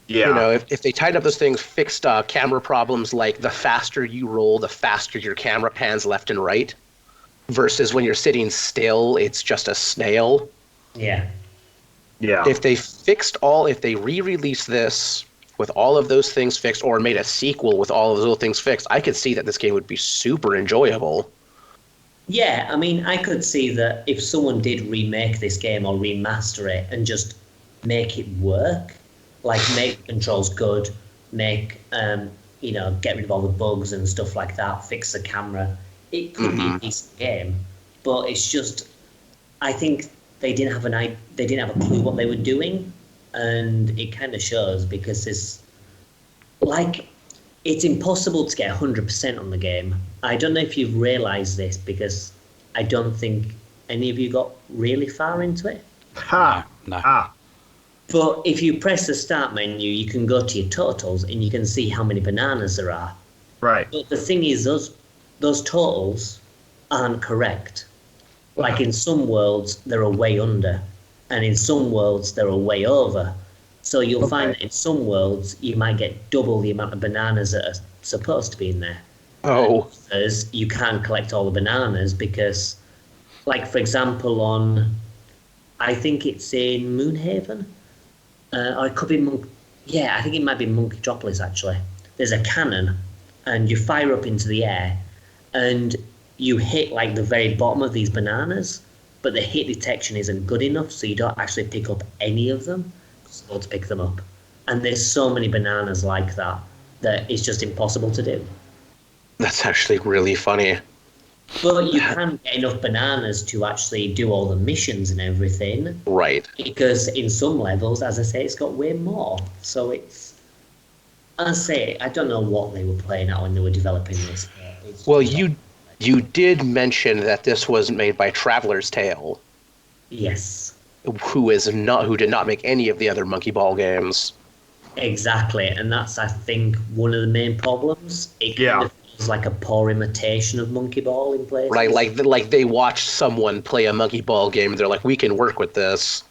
Yeah. You know, if they tightened up those things, fixed camera problems like the faster you roll, the faster your camera pans left and right, versus when you're sitting still, it's just a snail. Yeah. Yeah. If they re-released this with all of those things fixed, or made a sequel with all of those things fixed, I could see that this game would be super enjoyable. Yeah, I mean, I could see that if someone did remake this game or remaster it and just make it work, like make the controls good, get rid of all the bugs and stuff like that, fix the camera, it could be a decent game. But it's just, I think they didn't have a clue what they were doing, and it kind of shows because it's impossible to get 100% on the game. I don't know if you've realised this, because I don't think any of you got really far into it. Ha. No. Ah. But if you press the start menu, you can go to your totals and you can see how many bananas there are. Right. But the thing is, those totals aren't correct. Like in some worlds, they're a way under, and in some worlds, they're a way over. So you'll find that in some worlds, you might get double the amount of bananas that are supposed to be in there. Oh. Others, you can't collect all the bananas because, like, for example, I think it's in Moonhaven, or it could be I think it might be Monkeytropolis, actually. There's a cannon, and you fire up into the air, and you hit, like, the very bottom of these bananas, but the hit detection isn't good enough, so you don't actually pick up any of them. So to pick them up. And there's so many bananas like that it's just impossible to do. That's actually really funny. But you can get enough bananas to actually do all the missions and everything. Right. Because in some levels, as I say, it's got way more. So I don't know what they were playing at when they were developing this. Well, you did mention that this was made by Traveler's Tale. Yes. Who did not make any of the other Monkey Ball games. Exactly, and that's, I think, one of the main problems. It kind of feels like a poor imitation of Monkey Ball in places. Right, like they watched someone play a Monkey Ball game, they're like, we can work with this.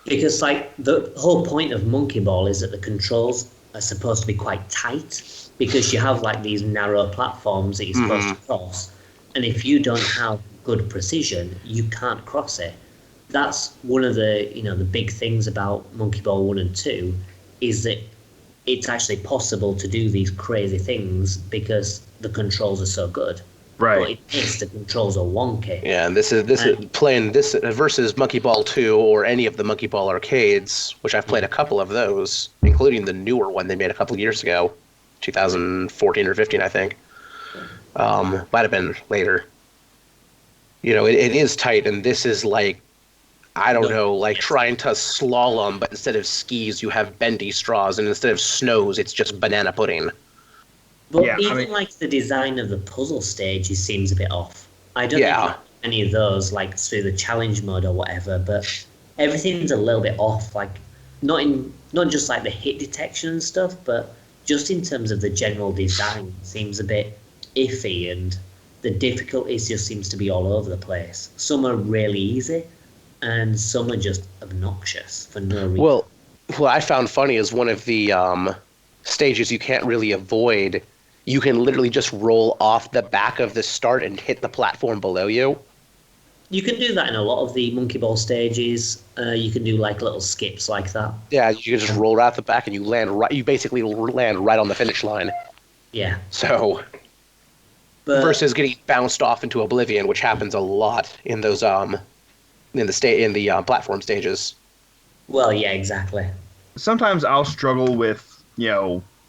Because, like, the whole point of Monkey Ball is that the controls are supposed to be quite tight, because you have, like, these narrow platforms that you're supposed to cross, and if you don't have good precision, you can't cross it. That's one of the the big things about Monkey Ball 1 and 2 is that it's actually possible to do these crazy things because the controls are so good. Right. But it is, the controls are wonky. Yeah, and this is playing this versus Monkey Ball 2 or any of the Monkey Ball arcades, which I've played a couple of those, including the newer one they made a couple of years ago, 2014 or 15, I think. Might have been later. It is tight, and this is like, I don't know, like trying to slalom, but instead of skis, you have bendy straws, and instead of snows, it's just banana pudding. But like the design of the puzzle stages seems a bit off. I don't know any of those, like through the challenge mode or whatever, but everything's a little bit off. Like not just like the hit detection and stuff, but just in terms of the general design, seems a bit iffy, and the difficulties just seems to be all over the place. Some are really easy, and some are just obnoxious for no reason. Well, what I found funny is one of the stages you can't really avoid. You can literally just roll off the back of the start and hit the platform below you. You can do that in a lot of the Monkey Ball stages. You can do like little skips like that. Yeah, you can just roll right off the back and you basically land right on the finish line. Yeah. So, versus getting bounced off into oblivion, which happens a lot in those in the platform stages. Well, yeah, exactly. Sometimes I'll struggle with,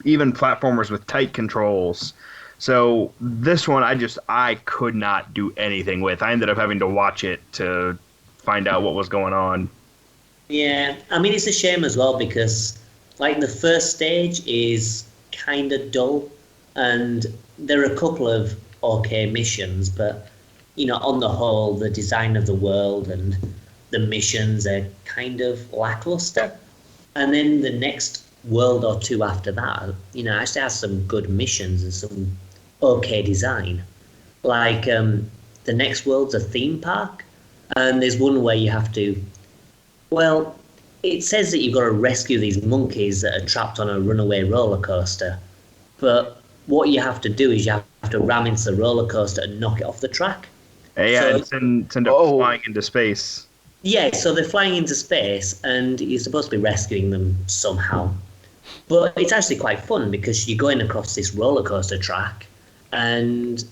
even platformers with tight controls. So this one, I could not do anything with. I ended up having to watch it to find out what was going on. Yeah, I mean, it's a shame as well because, like, the first stage is kind of dull, and there are a couple of okay missions, but on the whole, the design of the world and the missions are kind of lackluster. And then the next world or two after that, actually has some good missions and some okay design. Like, the next world's a theme park, and there's one where you have to, it says that you've got to rescue these monkeys that are trapped on a runaway roller coaster. But what you have to do is you have to ram into the roller coaster and knock it off the track. Yeah, and send up flying into space. Yeah, so they're flying into space, and you're supposed to be rescuing them somehow. But it's actually quite fun because you're going across this roller coaster track, and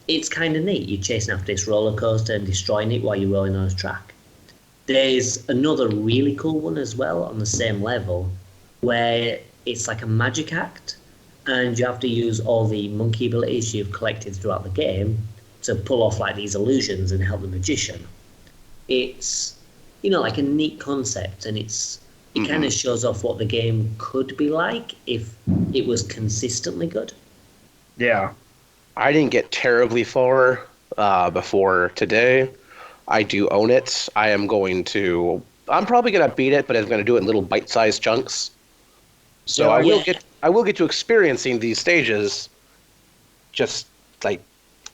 it's kind of neat. You're chasing after this roller coaster and destroying it while you're rolling on a track. There's another really cool one as well on the same level, where it's like a magic act, and you have to use all the monkey abilities you've collected throughout the game to pull off like these illusions and help the magician. It's like a neat concept, and it kind of shows off what the game could be like if it was consistently good. Yeah. I didn't get terribly far before today. I do own it. I'm probably going to beat it, but I'm going to do it in little bite-sized chunks. So I will get to experiencing these stages just like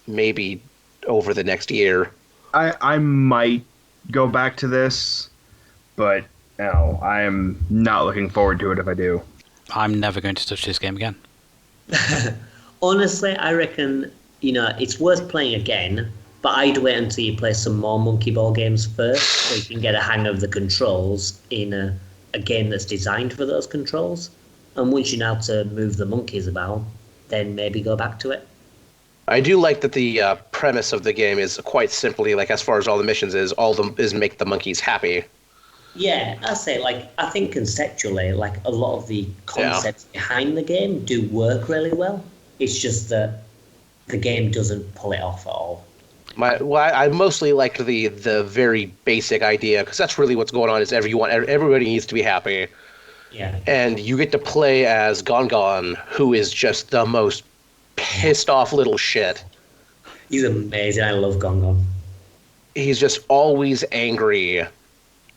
maybe over the next year. I might go back to this, but no, I am not looking forward to it if I do. I'm never going to touch this game again. Honestly, I reckon, it's worth playing again, but I'd wait until you play some more Monkey Ball games first, so you can get a hang of the controls in a game that's designed for those controls. And once you know how to move the monkeys about, then maybe go back to it. I do like that the premise of the game is quite simply, like, as far as all the missions is make the monkeys happy. Yeah, I think conceptually, like, a lot of the concepts behind the game do work really well. It's just that the game doesn't pull it off at all. I mostly liked the very basic idea, because that's really what's going on, is everybody needs to be happy. Yeah. And you get to play as Gon, who is just the most pissed off little shit. He's amazing. I love Gon. He's just always angry.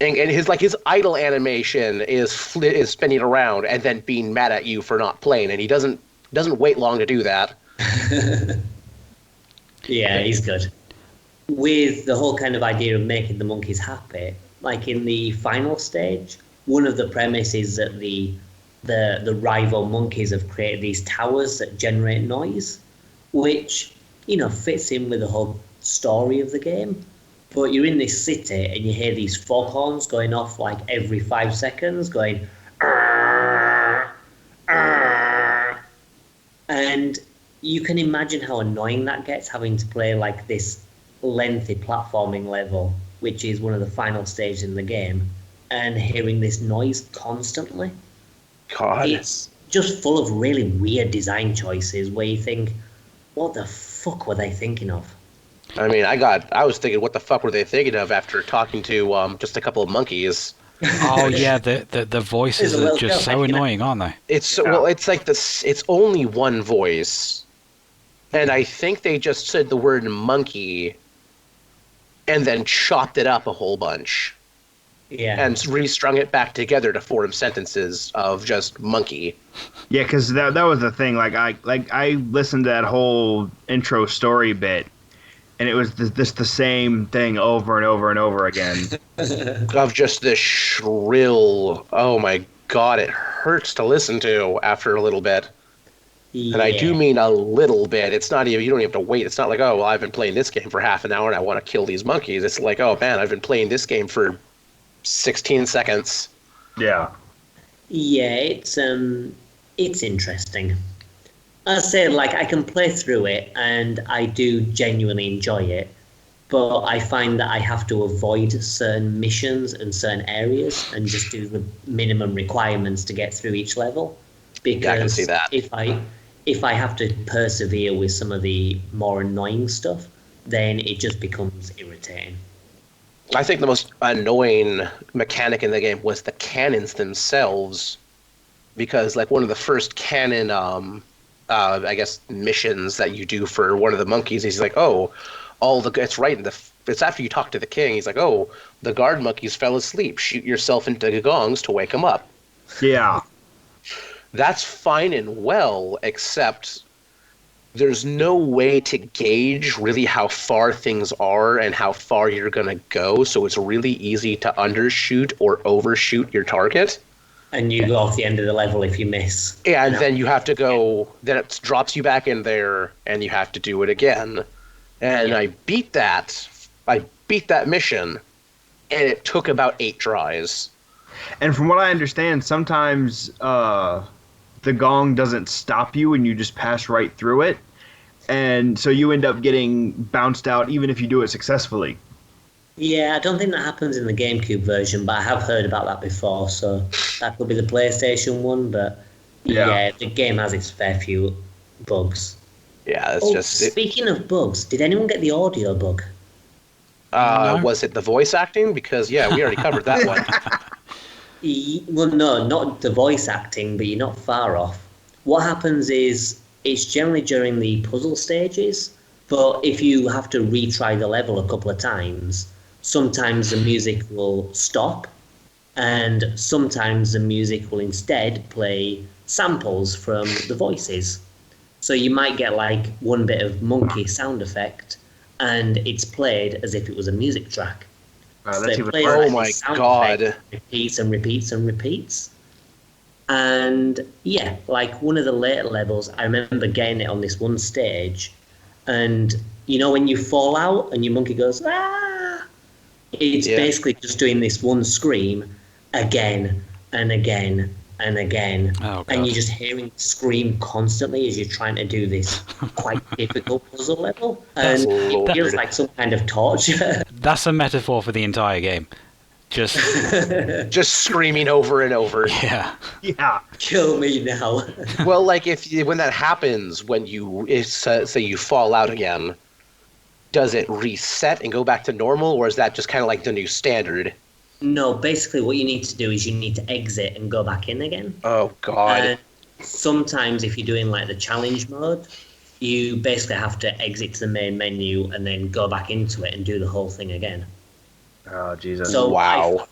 And his idle animation is spinning around and then being mad at you for not playing, and he doesn't wait long to do that. Yeah, he's good. With the whole kind of idea of making the monkeys happy, like in the final stage, one of the premises that the rival monkeys have created these towers that generate noise, which, fits in with the whole story of the game. But you're in this city and you hear these foghorns going off like every 5 seconds, going, "Arr, arr." And you can imagine how annoying that gets, having to play like this lengthy platforming level, which is one of the final stages in the game, and hearing this noise constantly. God. It's just full of really weird design choices where you think, what the fuck were they thinking of? I mean, I was thinking, what the fuck were they thinking of after talking to just a couple of monkeys? Oh yeah, the voices are just so annoying, aren't they? It's like this. It's only one voice, and I think they just said the word monkey, and then chopped it up a whole bunch. Yeah. And restrung it back together to form sentences of just monkey. Yeah, because that was the thing. I listened to that whole intro story bit, and it was just the same thing over and over and over again. Of just this shrill, oh my god, it hurts to listen to after a little bit. Yeah. And I do mean a little bit. It's not even, you don't even have to wait. It's not like, oh, well, I've been playing this game for half an hour and I want to kill these monkeys. It's like, oh man, I've been playing this game for 16 seconds. Yeah. Yeah, it's interesting. I say, I can play through it, and I do genuinely enjoy it, but I find that I have to avoid certain missions and certain areas and just do the minimum requirements to get through each level. Because I can see that. If I have to persevere with some of the more annoying stuff, then it just becomes irritating. I think the most annoying mechanic in the game was the cannons themselves, because one of the first cannon I guess missions that you do for one of the monkeys, he's like, oh, it's right it's after you talk to the king. He's like, oh, the guard monkeys fell asleep. Shoot yourself into gongs to wake them up. Yeah. That's fine and well, except there's no way to gauge really how far things are and how far you're going to go, so it's really easy to undershoot or overshoot your target. And you go off the end of the level if you miss. Yeah, and then you have to go, then it drops you back in there, and you have to do it again. And I beat that mission, and it took about 8 tries. And from what I understand, sometimes the gong doesn't stop you and you just pass right through it. And so you end up getting bounced out even if you do it successfully. Yeah, I don't think that happens in the GameCube version, but I have heard about that before, so that could be the PlayStation one, but yeah the game has its fair few bugs. Yeah, it's Speaking of bugs, did anyone get the audio bug? No. Was it the voice acting? Because, yeah, we already covered that one. Well, no, not the voice acting, but you're not far off. What happens is, it's generally during the puzzle stages, but if you have to retry the level a couple of times, sometimes the music will stop, and sometimes the music will instead play samples from the voices. So you might get one bit of monkey sound effect, and it's played as if it was a music track. So That's it even plays worse. Oh like my this sound God. effect, repeats and repeats and repeats. And yeah, like one of the later levels, I remember getting it on this one stage, and you know when you fall out and your monkey goes, ah, it's Yeah. basically just doing this one scream again and again and again, Oh, and God. you're just hearing it scream constantly as you're trying to do this quite difficult puzzle level, and it Lord. feels like some kind of torture. That's a metaphor for the entire game. Just, Just screaming over and over. yeah. Yeah. Kill me now. Well, like when that happens, when say you fall out again, does it reset and go back to normal, or is that just kind of like the new standard? No, basically what you need to do is you need to exit and go back in again. Oh God. And sometimes if you're doing like the challenge mode, you basically have to exit to the main menu and then go back into it and do the whole thing again. Oh Jesus. So Wow.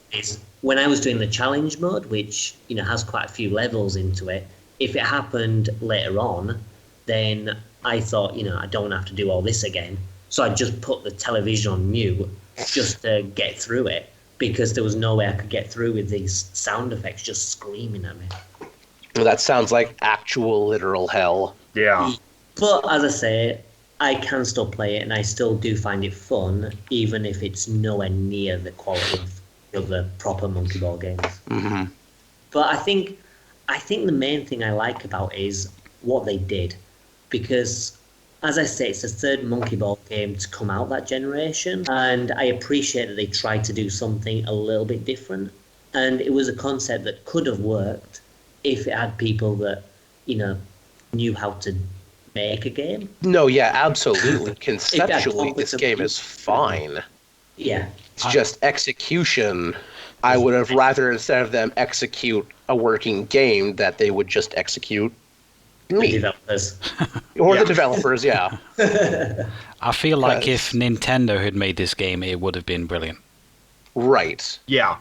when I was doing the challenge mode, which has quite a few levels into it, if it happened later on, then I thought I don't have to do all this again. So I just put the television on mute just to get through it, because there was no way I could get through with these sound effects just screaming at me. Well, that sounds like actual literal hell. Yeah. But as I say, I can still play it, and I still do find it fun, even if it's nowhere near the quality of the proper Monkey Ball games. Mm-hmm. But I think the main thing I like about it is what they did, because as I say, it's the third Monkey Ball game to come out that generation, and I appreciate that they tried to do something a little bit different, and it was a concept that could have worked if it had people that knew how to make a game. No, yeah, absolutely. Conceptually, this game is fine. Yeah. It's just execution. I would have rather, instead of them execute a working game, that they would just execute The me. developers. Or Yeah. the developers, yeah. I feel like if Because- Nintendo had made this game, it would have been brilliant. Right. Yeah.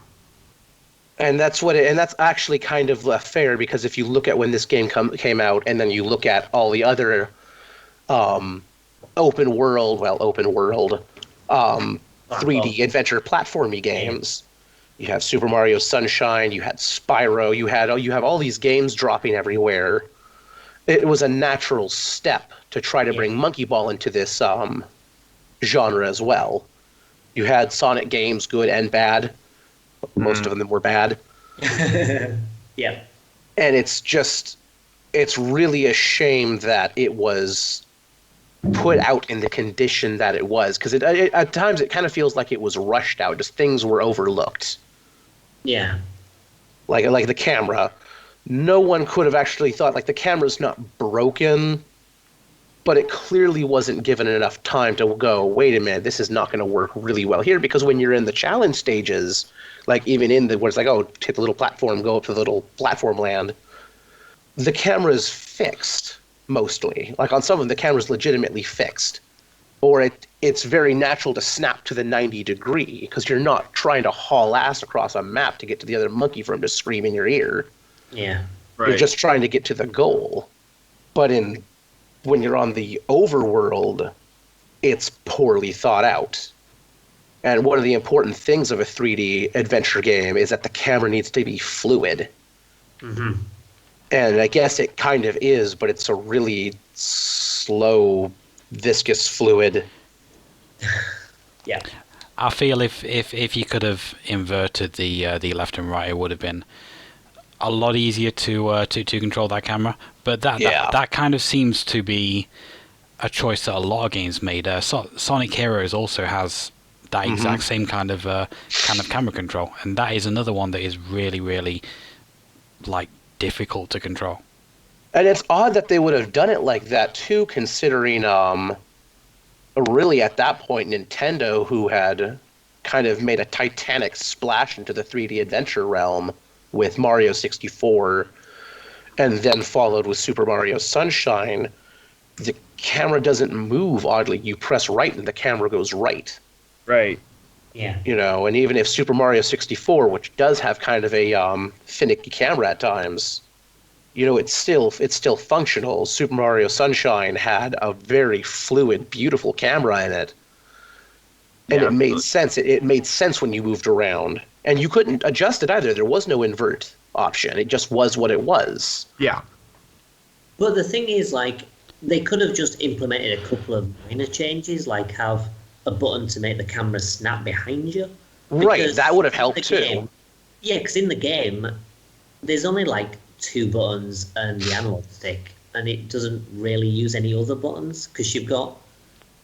And that's and that's actually kind of fair, because if you look at when this game came out, and then you look at all the other open world 3D adventure platformy games, you have Super Mario Sunshine, you had Spyro, you have all these games dropping everywhere. It was a natural step to try to bring Monkey Ball into this genre as well. You had Sonic games, good and bad. Most of them were bad. Yeah. And it's really a shame that it was put out in the condition that it was, because at times it kind of feels like it was rushed out. Just things were overlooked. Yeah. Like the camera. No one could have actually thought, like, the camera's not broken, but it clearly wasn't given enough time to go, wait a minute, this is not going to work really well here, because when you're in the challenge stages, like even in where it's like, oh, hit the little platform, go up to the little platform land, the camera's fixed, mostly. Like on some of them, the camera's legitimately fixed. Or it's very natural to snap to the 90 degree, because you're not trying to haul ass across a map to get to the other monkey for him to scream in your ear. Yeah. Right. You're just trying to get to the goal. But when you're on the overworld, it's poorly thought out. And one of the important things of a 3D adventure game is that the camera needs to be fluid. Mm-hmm. And I guess it kind of is, but it's a really slow, viscous fluid. Yeah. I feel if you could have inverted the left and right, it would have been a lot easier to control that camera. But that kind of seems to be a choice that a lot of games made. Sonic Heroes also has that exact same kind of camera control, and that is another one that is really, really like difficult to control. And it's odd that they would have done it like that too, considering really at that point Nintendo, who had kind of made a titanic splash into the 3D adventure realm with Mario 64, and then followed with Super Mario Sunshine, the camera doesn't move oddly. You press right and the camera goes right. Right. Yeah. And even if Super Mario 64, which does have kind of a finicky camera at times, it's still functional. Super Mario Sunshine had a very fluid, beautiful camera in it. And Yeah, it made sense. It made sense when you moved around. And you couldn't adjust it either. There was no invert option. It just was what it was. Yeah. But the thing is, like, they could have just implemented a couple of minor changes, like have a button to make the camera snap behind you. Right, Because that would have in helped the too. game- yeah, because in the game, there's only like 2 buttons and the analog stick, and it doesn't really use any other buttons because you've got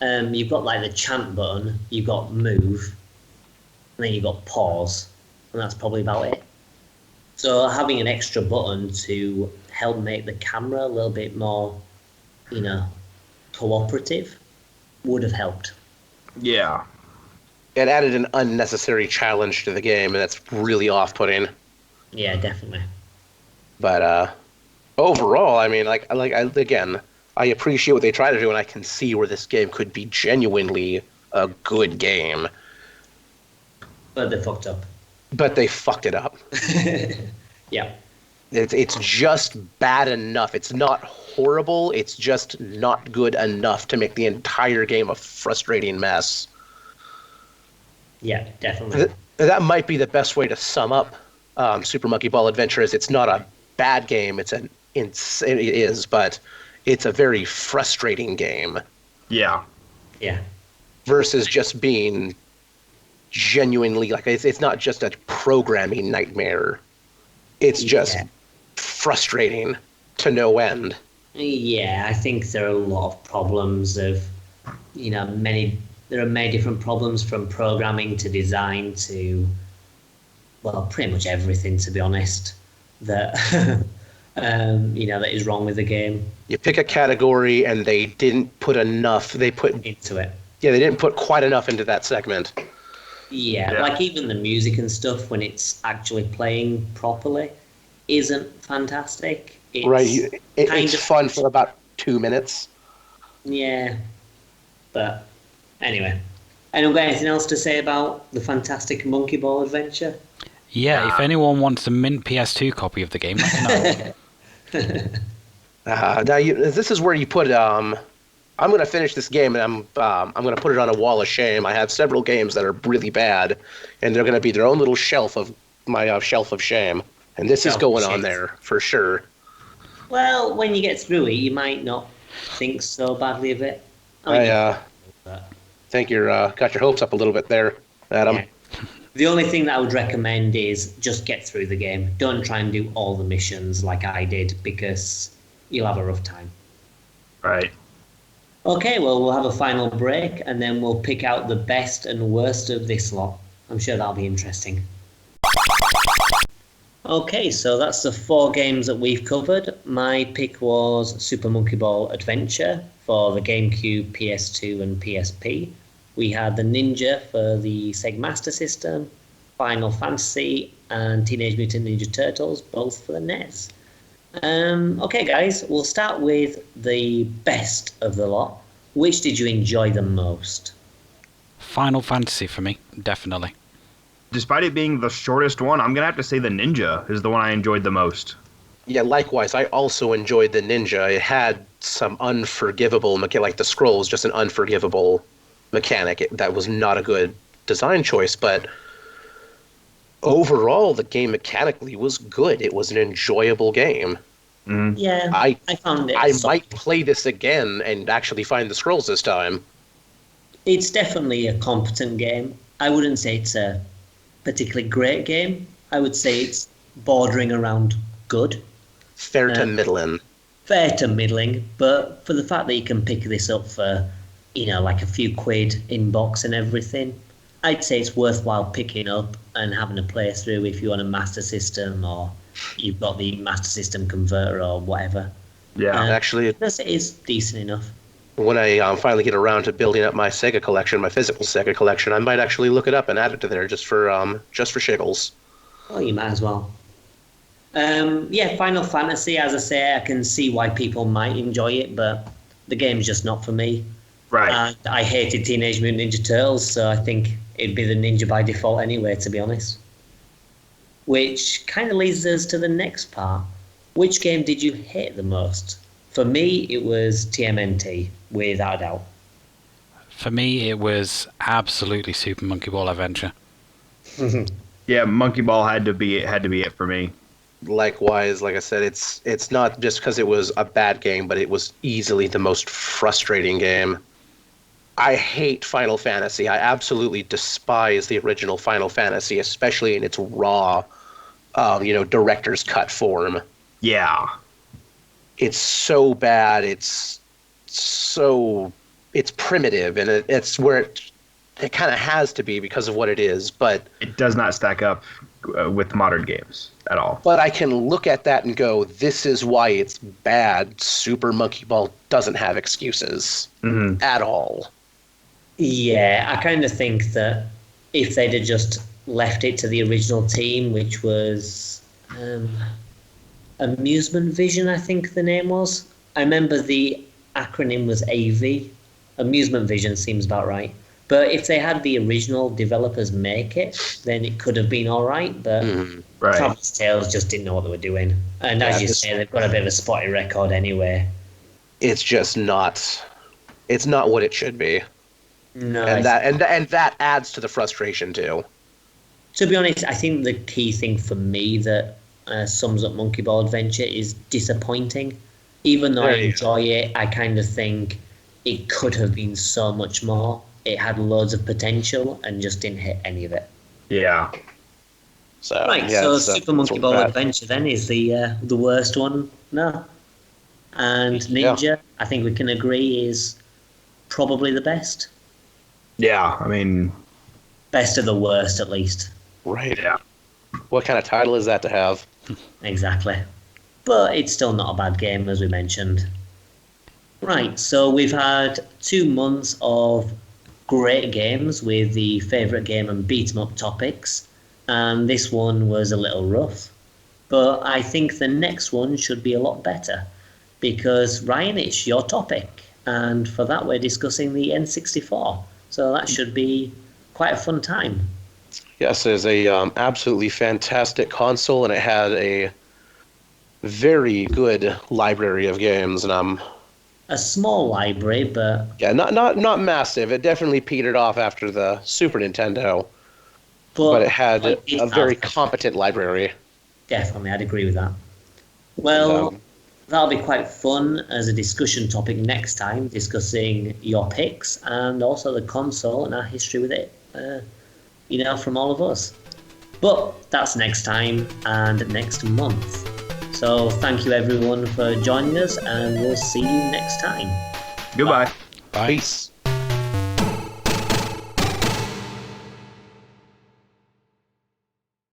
like the chant button, you've got move, and then you've got pause, and that's probably about it. So having an extra button to help make the camera a little bit more, cooperative would have helped. Yeah. It added an unnecessary challenge to the game, and that's really off-putting. Yeah, definitely. But overall, I mean, again, I appreciate what they try to do, and I can see where this game could be genuinely a good game. But they fucked up. But they fucked it up. Yeah. It's just bad enough. It's not horrible. It's just not good enough to make the entire game a frustrating mess. Yeah, definitely. That might be the best way to sum up Super Monkey Ball Adventure. Is it's not a bad game. It is, but it's a very frustrating game. Yeah. Yeah. Versus just being genuinely like it's not just a programming nightmare. It's just frustrating to no end. Yeah, I think there are a lot of problems of, there are many different problems from programming to design to, well, pretty much everything, to be honest, that, that is wrong with the game. You pick a category and they didn't put enough, Into it. Yeah, they didn't put quite enough into that segment. Yeah, like even the music and stuff, when it's actually playing properly, isn't fantastic. It's right, it's of fun for about 2 minutes. Yeah, but anyway, anyone got anything else to say about the fantastic Monkey Ball Adventure? Yeah, if anyone wants a mint PS2 copy of the game, let me know. Now this is where you put I'm going to finish this game, and I'm going to put it on a wall of shame. I have several games that are really bad, and they're going to be their own little shelf of my shelf of shame. And this is going on there for sure. Well, when you get through it, you might not think so badly of it. I think you're got your hopes up a little bit there, Adam. Yeah. The only thing that I would recommend is just get through the game. Don't try and do all the missions like I did, because you'll have a rough time. Right. Okay, well, we'll have a final break, and then we'll pick out the best and worst of this lot. I'm sure that'll be interesting. Okay, so that's the 4 games that we've covered. My pick was Super Monkey Ball Adventure for the GameCube, PS2, and PSP. We had the Ninja for the Sega Master System, Final Fantasy, and Teenage Mutant Ninja Turtles, both for the NES. Okay, guys, we'll start with the best of the lot. Which did you enjoy the most? Final Fantasy for me, definitely. Despite it being the shortest one, I'm going to have to say the Ninja is the one I enjoyed the most. Yeah, likewise, I also enjoyed the Ninja. It had some unforgivable like the scroll was just an unforgivable mechanic. That was not a good design choice, but overall, the game mechanically was good. It was an enjoyable game. Mm. Yeah, I found it. I might play this again and actually find the scrolls this time. It's definitely a competent game. I wouldn't say it's a particularly great game. I would say it's bordering around good. Fair to middling. Fair to middling, but for the fact that you can pick this up for, like a few quid in box and everything, I'd say it's worthwhile picking up and having a playthrough if you want a Master System or you've got the Master System converter or whatever. Yeah, actually, it is decent enough. When I finally get around to building up my Sega collection, my physical Sega collection, I might actually look it up and add it to there just for shiggles. Oh, you might as well. Final Fantasy, as I say, I can see why people might enjoy it, but the game's just not for me. right. I hated Teenage Mutant Ninja Turtles, so I think it'd be the Ninja by default anyway, to be honest. Which kind of leads us to the next part. Which game did you hate the most? For me, it was TMNT, without a doubt. For me, it was absolutely Super Monkey Ball Adventure. Yeah, Monkey Ball had to be it for me. Likewise, like I said, it's not just because it was a bad game, but it was easily the most frustrating game. I hate Final Fantasy. I absolutely despise the original Final Fantasy, especially in its raw, director's cut form. Yeah. It's so bad. It's primitive, and it's where it kind of has to be because of what it is. But It does not stack up with modern games at all. But I can look at that and go, this is why it's bad. Super Monkey Ball doesn't have excuses at all. Yeah, I kind of think that if they'd have just left it to the original team, which was Amusement Vision, I think the name was. I remember the acronym was AV. Amusement Vision seems about right. But if they had the original developers make it, then it could have been all right. But Right. Traveller's Tales just didn't know what they were doing. And as you say, they've got a bit of a spotty record anyway. It's just not. It's not what it should be, No, and that adds to the frustration too. to be honest, I think the key thing for me that sums up Monkey Ball Adventure is disappointing. Even though I enjoy it, I kind of think it could have been so much more. It had loads of potential and just didn't hit any of it. Yeah. So Right, yeah, so it's, Super Monkey Ball bad. Adventure then is the worst one. No. And Ninja, I think we can agree, is probably the best. Yeah, I mean, Best of the worst, at least. Right. yeah. What kind of title is that to have? Exactly. But it's still not a bad game, as we mentioned. Right, so we've had 2 months of great games with the favourite game and beat 'em up topics, and this one was a little rough. But I think the next one should be a lot better, because Ryan, it's your topic, and for that we're discussing the N64. So that should be quite a fun time. Yes, it's a absolutely fantastic console, and it had a very good library of games. And A small library, but not massive. It definitely petered off after the Super Nintendo, but it had a very competent library. Definitely, I'd agree with that. Well, that'll be quite fun as a discussion topic next time, discussing your picks and also the console and our history with it, from all of us. But that's next time and next month. So thank you everyone for joining us, and we'll see you next time. Goodbye. Bye. Peace.